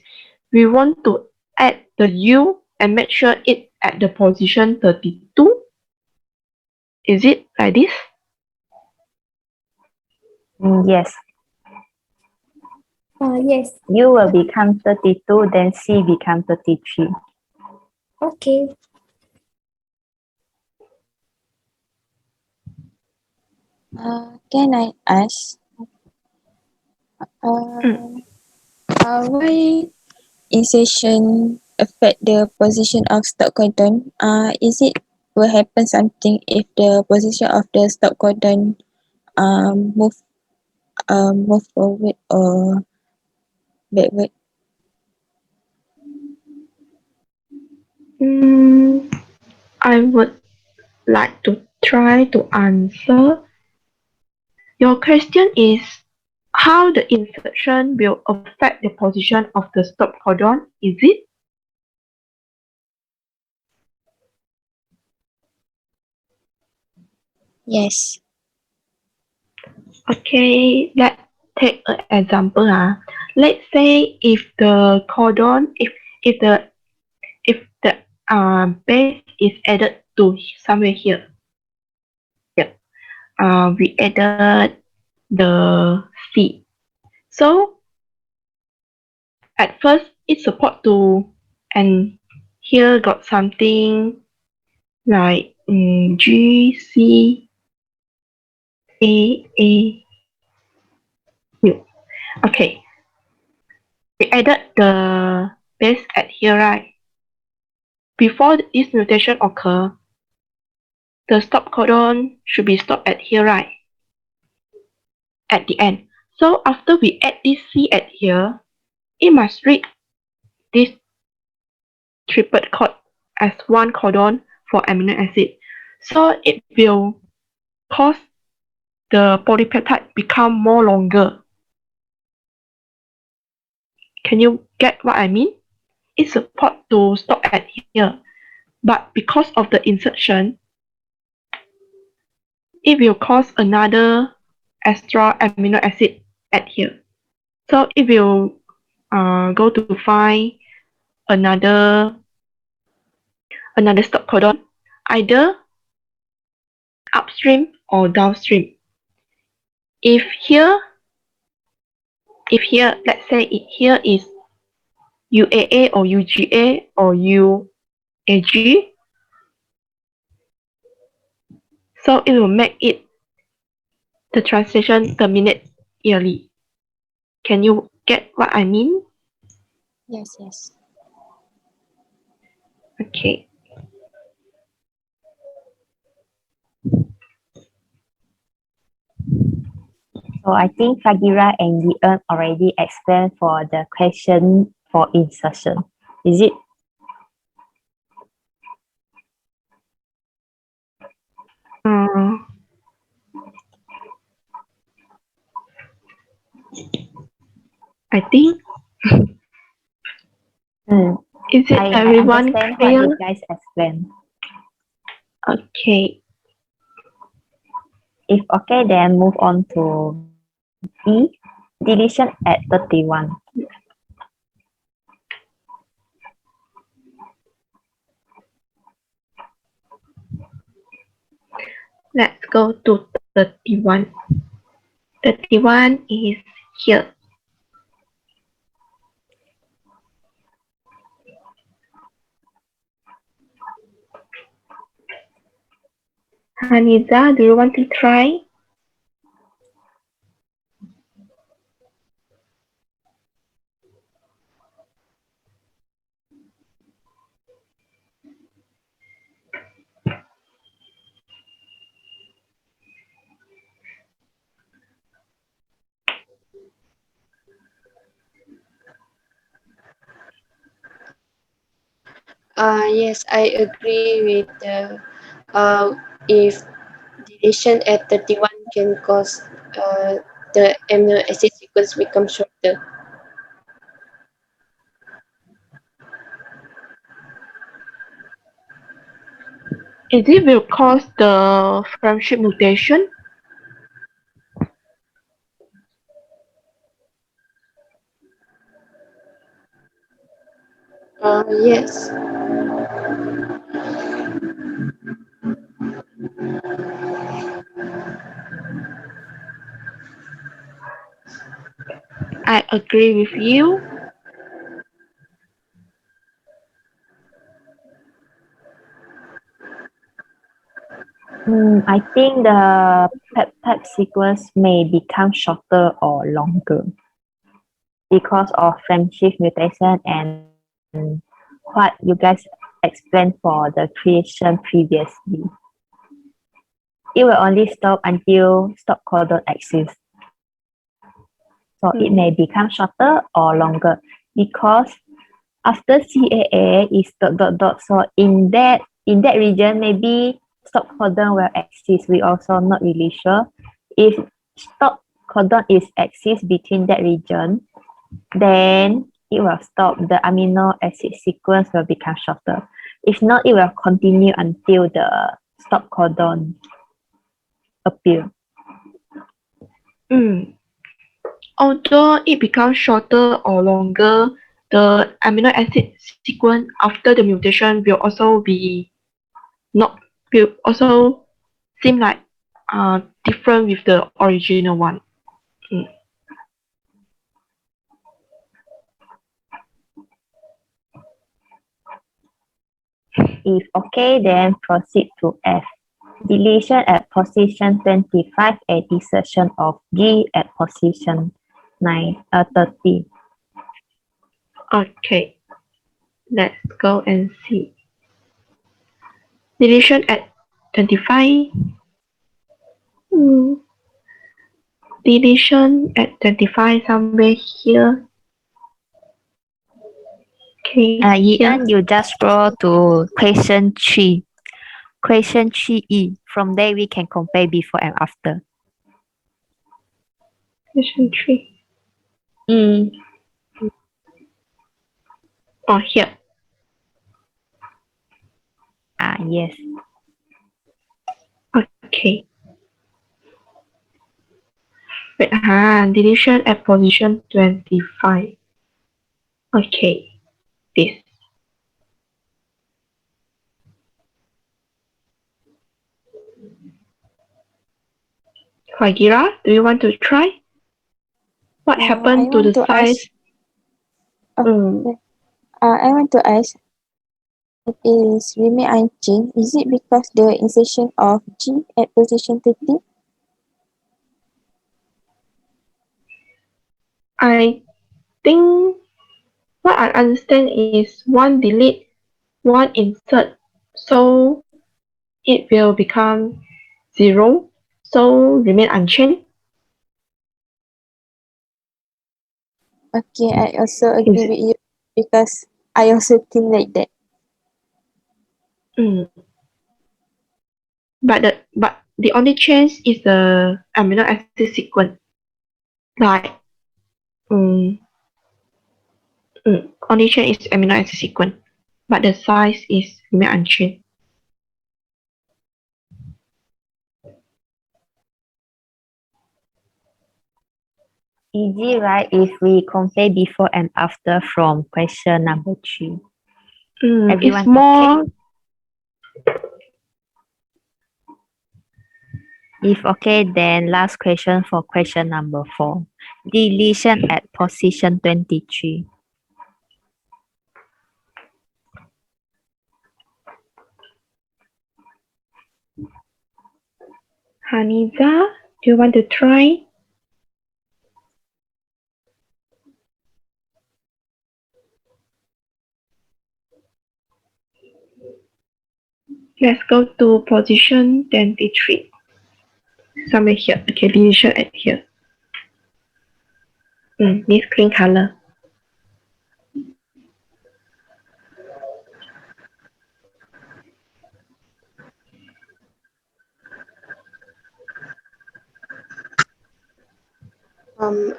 we want to add the U and make sure it at the position 32. Is it like this? Yes. Yes. U will become 32, then C become 33. Okay. Can I ask? Why insertion affect the position of stop codon? Is it will happen something if the position of the stop codon move forward or backward? I would like to try to answer. Your question is how the insertion will affect the position of the stop codon, is it? Yes. Okay, let's take an example. let's say if the codon, if the base is added to somewhere here. Yep. We added the C. So at first it support to, and here got something like G C A U. Okay, we added the base at here, right? Before this mutation occur, the stop codon should be stopped at here, right? At the end. So after we add this C at here, it must read this triplet code as one codon for amino acid. So it will cause the polypeptide become more longer. Can you get what I mean? It's supposed to stop at here, but because of the insertion, it will cause another extra amino acid at here. So it will go to find another stop codon, either upstream or downstream. If here, let's say here is UAA or UGA or UAG, so it will make it the translation terminate early. Can you get what I mean? Yes, yes. Okay. So I think Fagira and Leon already explained for the question for insertion. Is it? I think, is it I everyone understand what clear? you guys explained. Okay. If okay, then move on to B, deletion at 31. Let's go to 31. 31 is here. Haniza, do you want to try? Yes, I agree with if deletion at 31 can cause the amino acid sequence become shorter. Is it will cause the friendship mutation? Yes. I agree with you. I think the peptide sequence may become shorter or longer because of friendship mutation and what you guys explained for the creation previously. It will only stop until stop codon exists. So it may become shorter or longer because after CAA is ... So in that region, maybe stop codon will exist. We also not really sure. If stop codon is exist between that region, then it will stop. The amino acid sequence will become shorter. If not, it will continue until the stop codon appear. although it becomes shorter or longer, the amino acid sequence after the mutation will also be not will also seem like different with the original one. If okay, then proceed to F. Deletion at position 25 and insertion of G at position 30. Okay, let's go and see. Deletion at 25. Deletion at 25 somewhere here. Okay, here. Ian, you just scroll to question 3. Question 3E. From there, we can compare before and after. Question 3. Oh, here. Yes. Okay. Wait, deletion at position 25. Okay, this. Fagira, do you want to try? What happened to the size? I want to ask, it is remain unchanged. Is it because the insertion of G at position 30? I think what I understand is one delete, one insert, so it will become 0, so remain unchanged. Okay, I also agree with you because I also think like that. But the only change is the amino acid sequence. Like only change is amino acid sequence, but the size is remain unchanged. Easy, right? If we compare before and after from question number 3. Everyone It's more. okay? If okay, then last question for question number 4. Deletion at position 23. Haniza, do you want to try? Let's go to position 23. Somewhere here. Okay, deletion at here. This green color.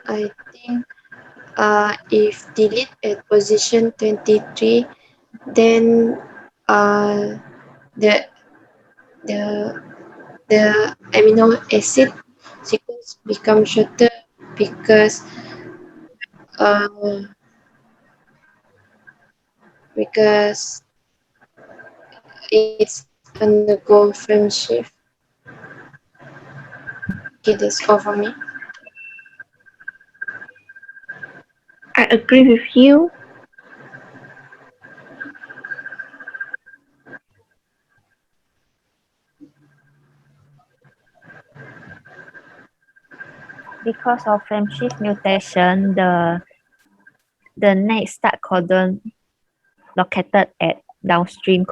I think if delete at position 23, then the the the amino acid sequence becomes shorter because because it's undergo frame shift. Okay, that's all for me. I agree with you. Because of frame shift mutation, the next start codon located at downstream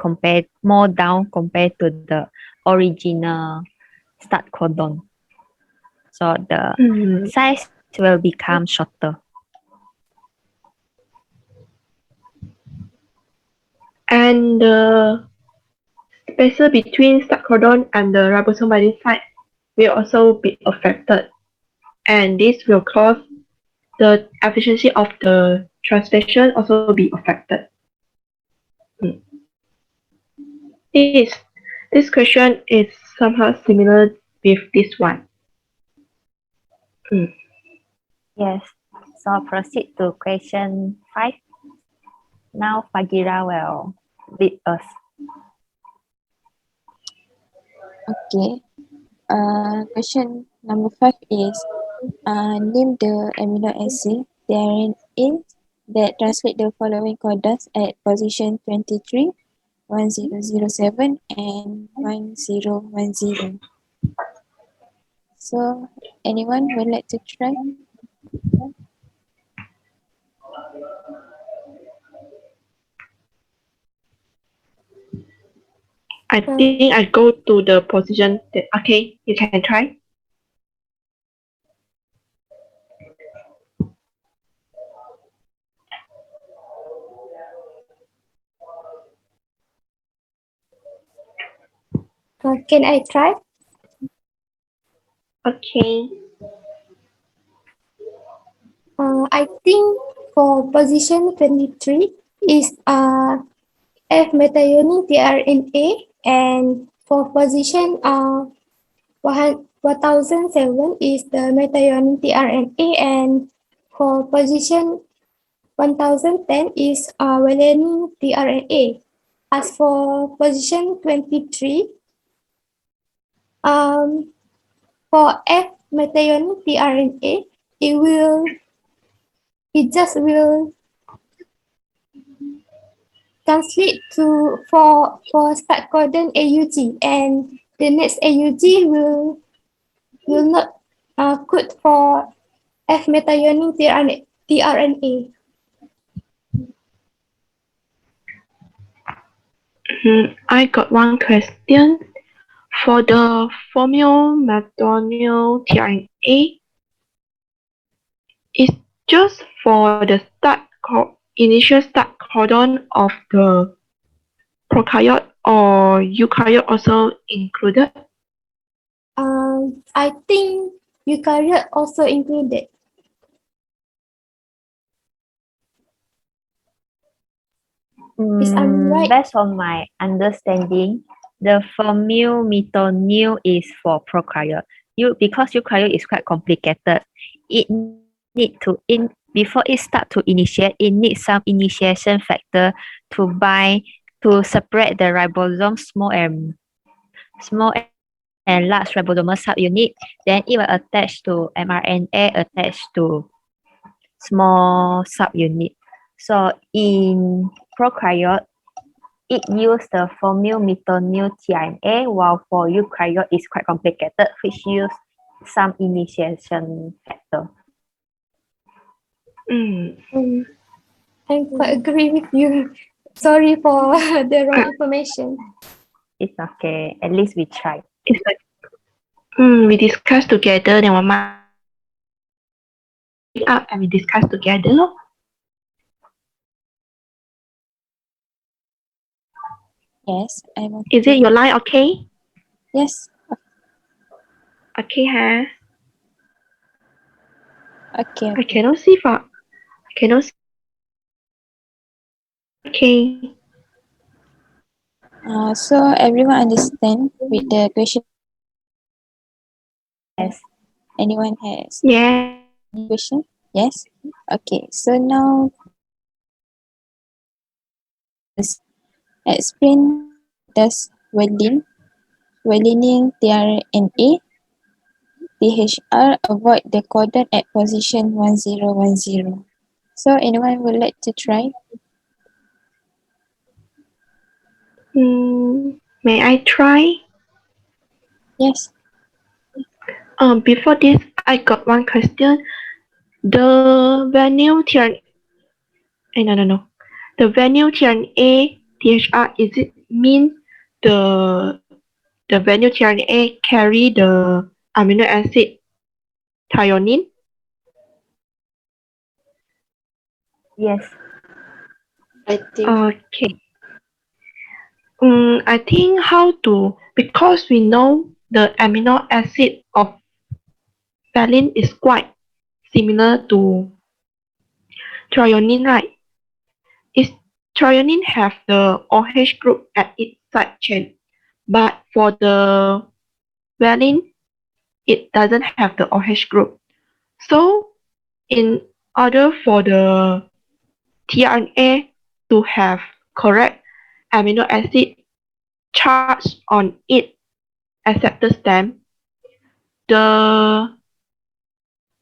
more down compared to the original start codon. So the size will become shorter. And the spacer between start codon and the ribosome binding site will also be affected. And this will cause the efficiency of the translation also be affected. This question is somehow similar with this one. Yes. So proceed to question 5. Now Fagira will lead us. Okay. Question number 5 is name the amino acid threonine that translate the following codons at position 23, 1007 and 1010. So anyone would like to try? I think I go to the position. Okay, you can try. Can I try? Okay. I think for position 23 is F methionine tRNA, and for position 1007 is the methionine tRNA, and for position 1010 is valine tRNA. As for position 23, for F methionine tRNA, it just will translate to for start codon AUG, and the next AUG will not code for F methionine tRNA. I got one question. For the formyl-methionine tRNA, is just for the initial start codon of the prokaryote or eukaryote also included? I think eukaryote also included. Is I'm right? Based on my understanding, the formyl-methionine is for prokaryote. Because eukaryote is quite complicated, it need to before it start to initiate, it needs some initiation factor to bind to separate the ribosome small and large ribosomal subunit. Then it will attach to mRNA attached to small subunit. So in prokaryote, it use the formyl-methionine tRNA, while for eukaryote is quite complicated, which use some initiation factor. I quite agree with you. Sorry for the wrong information. It's okay. At least we tried. It's like we discuss together, then one up and we discuss together. Yes, I'm okay. Is it your line okay? Yes. Okay, huh? Okay. I cannot see for. I cannot see. Okay. So everyone understand with the question? Yes. Anyone has Yeah. any question? Yes. Okay. So now explain does valine tRNA THR avoid the codon at position 1010. So anyone would like to try? May I try? Yes. Before this, I got one question. The vinyl tRNA. No. The vinyl tRNA THR, is it mean the vinyl tRNA carry the amino acid threonine? Yes. I think Okay. I think because we know the amino acid of valine is quite similar to threonine, right? Is threonine have the OH group at its side chain, but for the valine, it doesn't have the OH group. So in order for the tRNA to have correct amino acid charge on its acceptor stem, the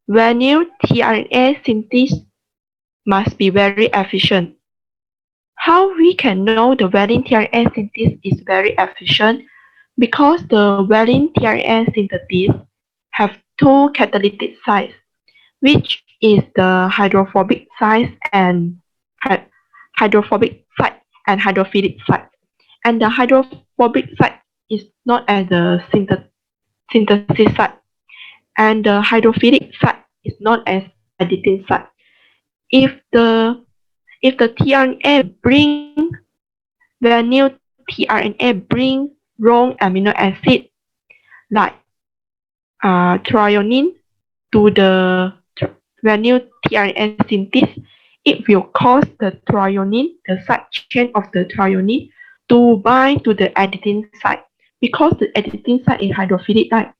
valine tRNA synthesis must be very efficient. How we can know the valine tRNA synthesis is very efficient? Because the valine tRNA synthesis have two catalytic sites, which is the hydrophobic site and hydrophobic site and hydrophilic site. And the hydrophobic site is not as the synthesis site, and the hydrophilic site is not as editing site. If the tRNA bring valine tRNA bring wrong amino acid like threonine to the valine tRNA synthesis, it will cause the threonine, the side chain of the threonine, to bind to the editing site. Because the editing site is hydrophilic, right?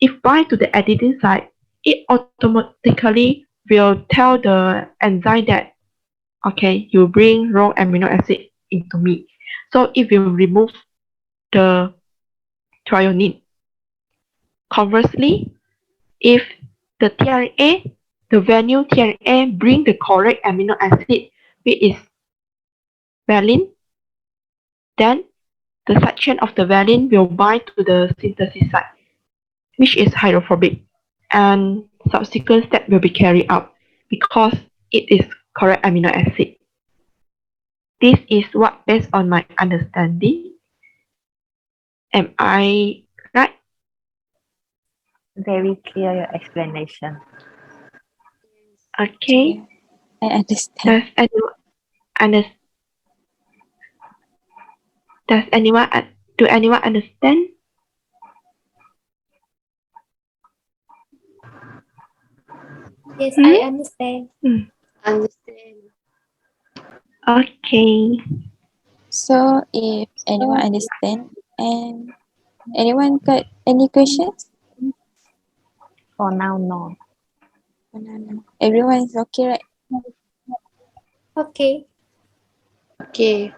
If bind to the editing site, it automatically will tell the enzyme that, okay, you bring wrong amino acid into me. So it will remove the threonine. Conversely, if the tRNA, the valine tRNA bring the correct amino acid, which is valine, then the side chain of the valine will bind to the synthesis site, which is hydrophobic, and subsequent step will be carried out because it is correct amino acid. This is what based on my understanding. Am I right? Very clear your explanation. Okay. I understand. Does anyone do anyone understand? Yes, I understand. Understand. Okay. So if anyone understand and anyone got any questions? For now, no. Oh, no. Everyone is okay, right? Okay. Okay.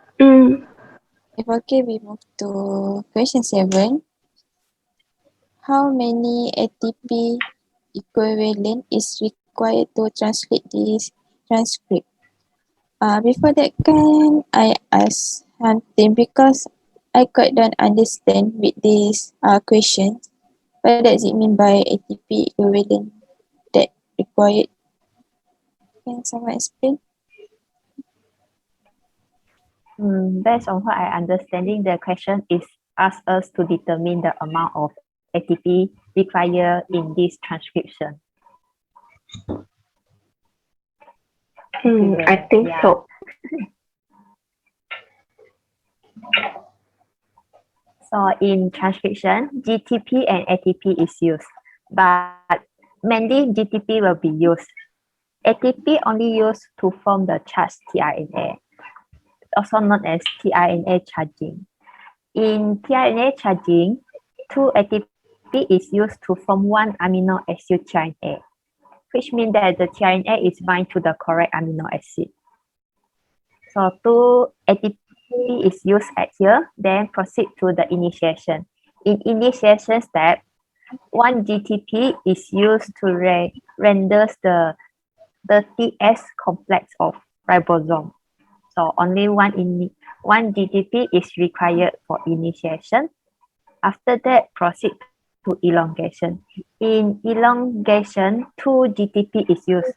If okay, we move to question 7. How many ATP equivalent is required to translate this transcript? Before that, can I ask something because I quite don't understand with this question. What does it mean by ATP equivalent that required? Can someone explain? Based on what I understanding, the question is ask us to determine the amount of ATP required in this transcription. I think Yeah. so. So in transcription, GTP and ATP is used, but mainly GTP will be used. ATP only used to form the charged tRNA, also known as tRNA charging. In tRNA charging, 2 ATP is used to form 1 amino acid tRNA, which means that the tRNA is bind to the correct amino acid. So 2 ATP is used at here, then proceed to the initiation. In initiation step, 1 GTP is used to render the TS complex of ribosome. So only one GTP is required for initiation. After that, proceed to elongation. In elongation, 2 GTP is used.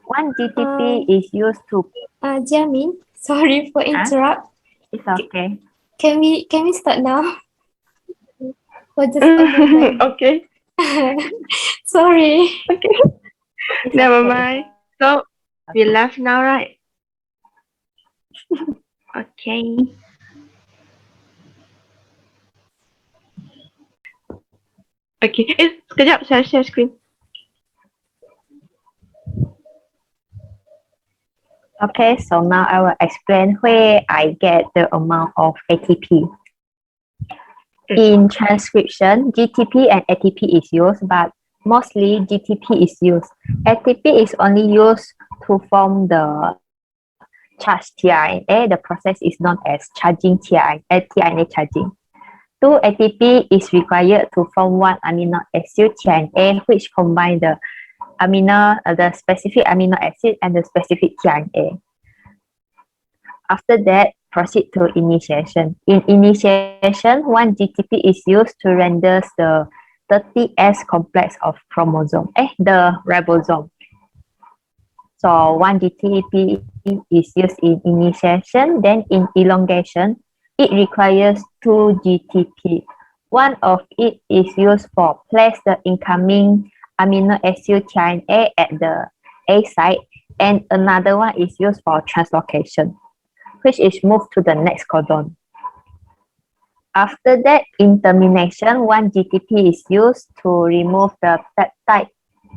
1 GTP is used to. Jiamin, sorry for interrupt. It's okay. Can we start now? For just a moment. Okay. Sorry. Okay. It's Never okay. mind. So we left now, right? Okay. Okay. Sekejap saya share screen. Okay, so now I will explain where I get the amount of ATP. In transcription, GTP and ATP is used, but mostly GTP is used. ATP is only used to form the charged tRNA. The process is known as charging tRNA charging. 2 ATP is required to form one amino acid tRNA, which combine the specific amino acid and the specific tRNA. After that, proceed to initiation. In initiation, one GTP is used to render the 30S complex of the ribosome. So one GTP is used in initiation, then in elongation, it requires 2 GTP. One of it is used for place the incoming amino acid tRNA at the A site, and another one is used for translocation, which is moved to the next codon. After that, in termination, one GTP is used to remove the peptide,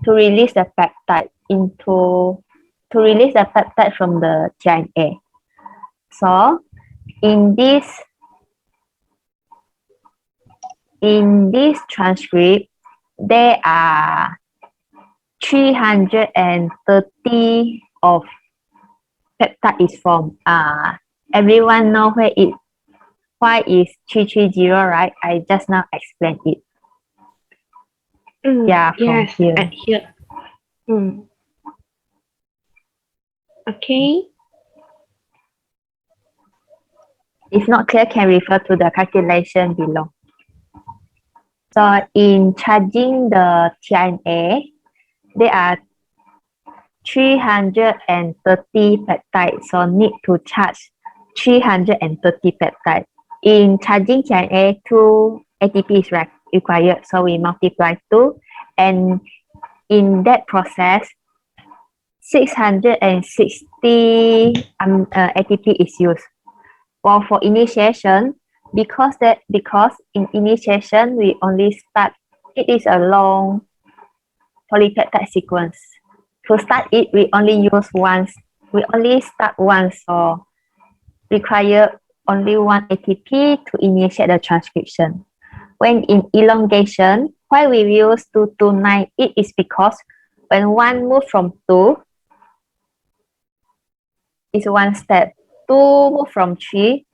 to release the peptide from the tRNA. So in this transcript, there are 330 of peptide is formed. Everyone know why is 330, right? I just now explained it. Yeah, from Yes, here. at here. Okay. If not clear, can refer to the calculation below. So in charging the tRNA, there are 330 peptides, so need to charge 330 peptides. In charging tRNA, 2 ATP is required, so we multiply 2, and in that process, 660 ATP is used. Well, for initiation, because in initiation we only start, it is a long polypeptide sequence. To start it, we only start once, so require only 1 ATP to initiate the transcription. When in elongation, why we use 229, it is because when one move from 2 is one step, 2 move from 3,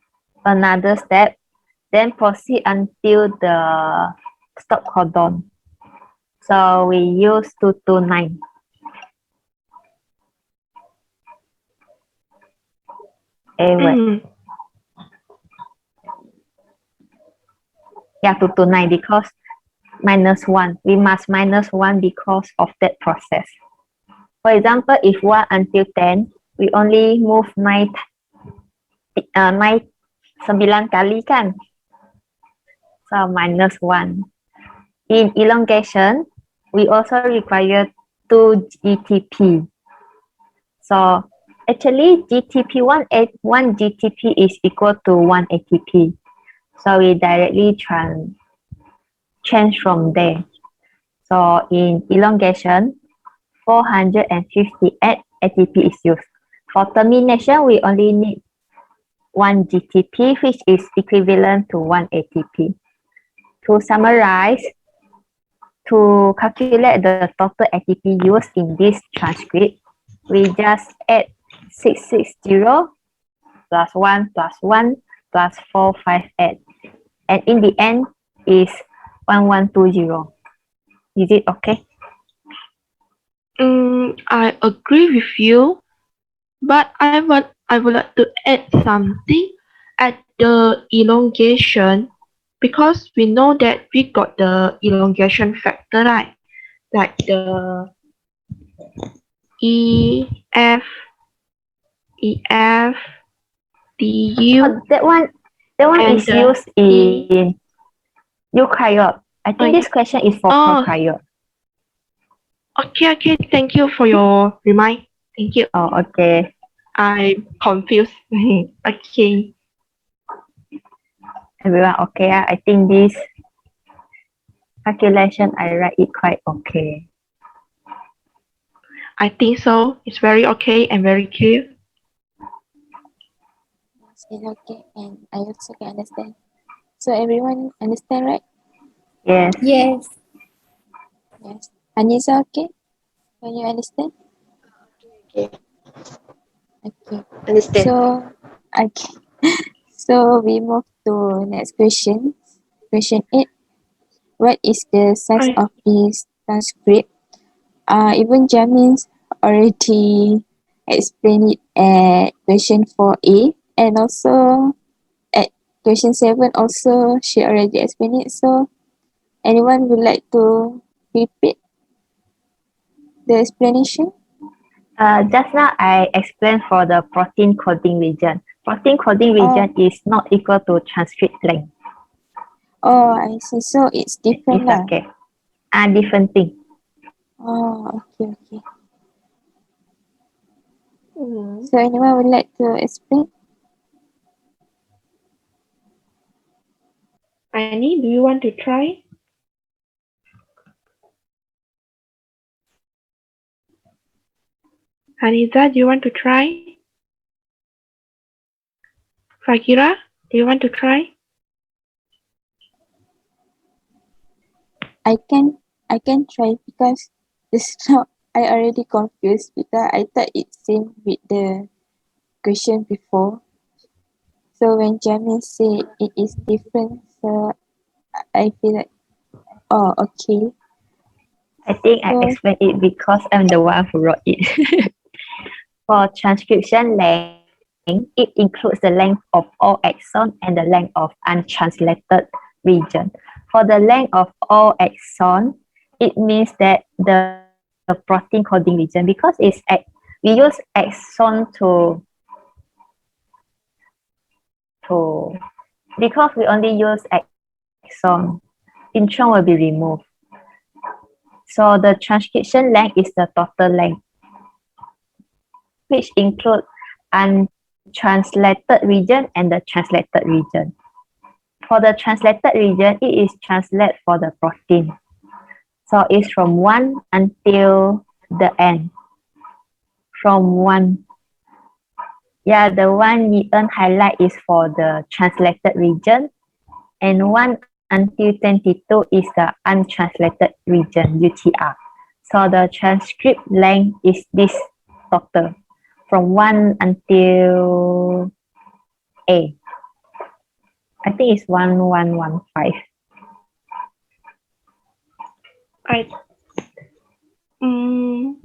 another step, then proceed until the stop codon. So we use 229. Yeah, 229 because -1. We must -1 because of that process. For example, if 1 until 10, we only move 9 kali kan? So -1. In elongation, we also require 2 GTP. So actually one GTP is equal to 1 ATP. So we directly change from there. So in elongation, 458 ATP is used. For termination, we only need 1 GTP, which is equivalent to 1 ATP. To summarize, to calculate the total ATP used in this transcript, we just add 660 plus 1 plus 1 plus 458. And in the end is 1120. Is it okay? I agree with you, but I would like to add something at the elongation, because we know that we got the elongation factor, right? Like the EF, DU. Oh, that one is used in eukaryote. I think this question is for prokaryote. Okay. Thank you for your remind. Thank you. Oh, okay. I'm confused. Okay. Everyone okay? I think this calculation, I write it quite okay. I think so. It's very okay and very clear. Yes, it's okay, and I also can understand. So everyone understand, right? Yes. Yes. Yes. Haniza, okay? Can you understand? Okay. Okay. Understand. Okay. So we move to next question. Question 8. What is the size I of this transcript? Even Jamin's already explained it at question 4a, and also at question 7 also she already explained it. So anyone would like to repeat the explanation? Just now I explained for the protein coding region. Protein coding region is not equal to transcript length. Oh, I see. So it's different It's lah. okay. Different thing. Oh, okay, okay. mm, So anyone would like to explain? Annie, do you want to try? Haniza, do you want to try? Fakira, do you want to try? I can try because just now I already confused because I thought it same with the question before. So when Jamin said it is different, so I feel like, oh, okay. I think I So, explained it because I'm the one who wrote it. For transcription length, it includes the length of all exon and the length of untranslated region. For the length of all exon, it means that the protein coding region, because we use exon to because we only use exon, intron will be removed. So the transcription length is the total length, which include untranslated region and the translated region. For the translated region, it is translated for the protein. So it's from 1 until the end. From 1. Yeah, the one Eaton highlight is for the translated region. And 1 until 22 is the untranslated region, UTR. So the transcript length is this total. From 1 until A. I think it's 1115. I mm,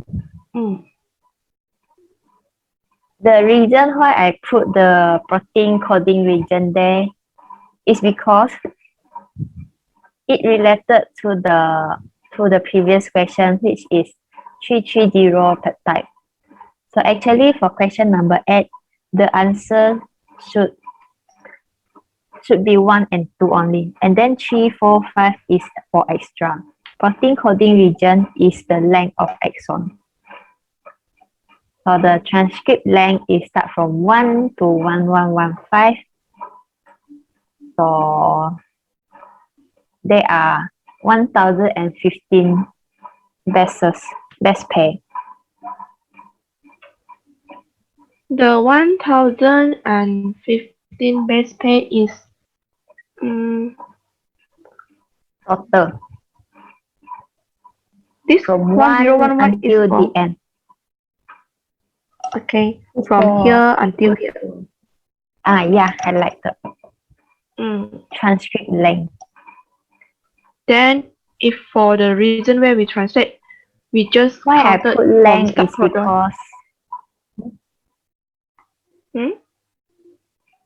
mm. The reason why I put the protein coding region there is because it related to the previous question, which is 330 peptide. So actually for question number 8, the answer should be 1 and 2 only. And then 3, 4, 5 is for extra. Protein coding region is the length of exon. So the transcript length is start from 1 to 1115. So there are 1015 base pair. The 1015 base pair is mm, Total this from 1011 1 is until the from end. okay from For- here until here. Yeah, I like the Mm. transcript length. Then if for the reason where we translate, we just Why I counted put from length start is codon. because Hmm?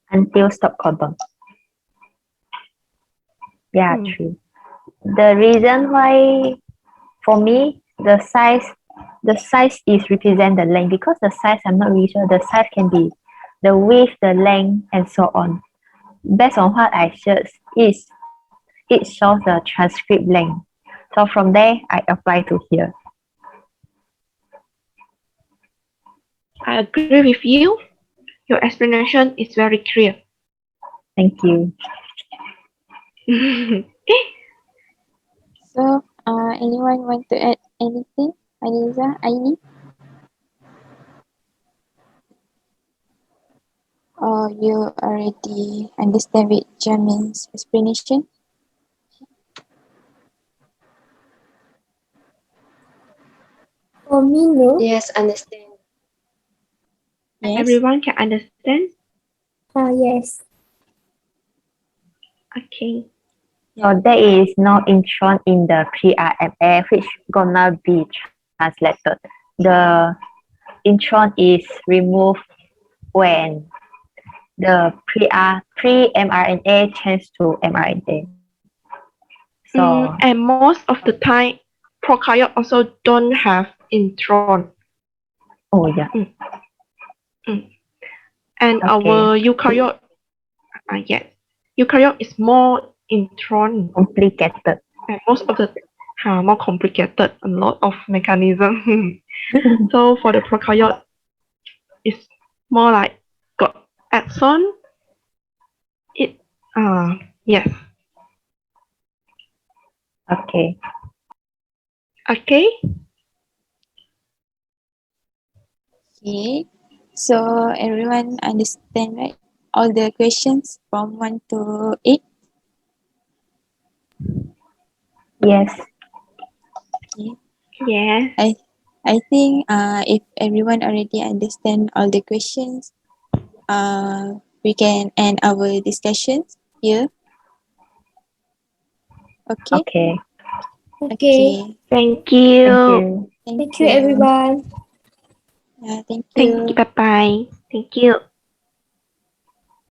until stop codon. Yeah, Hmm. true. The reason why for me the size is represent the length, because the size I'm not really sure. The size can be the width, the length, and so on. Based on what I searched, it shows the transcript length. So from there I apply to here. I agree with you. Your explanation is very clear. Thank you. so anyone want to add anything? Aliza, Aini? Or you already understand with Jamin's explanation? Amino. Yes, understand. Yes. Everyone can understand? Yes. Okay. So there is no intron in the pre-RMA which gonna be translated. The intron is removed when the pre-mRNA change to mRNA. So And most of the time, prokaryote also don't have intron. oh yeah, And okay, our eukaryote, yes, eukaryote is more intron. complicated. And most of the more complicated, a lot of mechanism. So for the prokaryote, it's more like got exon. It yes. Okay, Okay. Okay. So everyone understand, right? All the questions from 1 to 8. yes, Okay. Yes. I think if everyone already understand all the questions, we can end our discussions here. Okay. okay. Okay. Thank Thank you. you. Thank you, everyone. Thank Thank you. you. Bye bye. Thank you.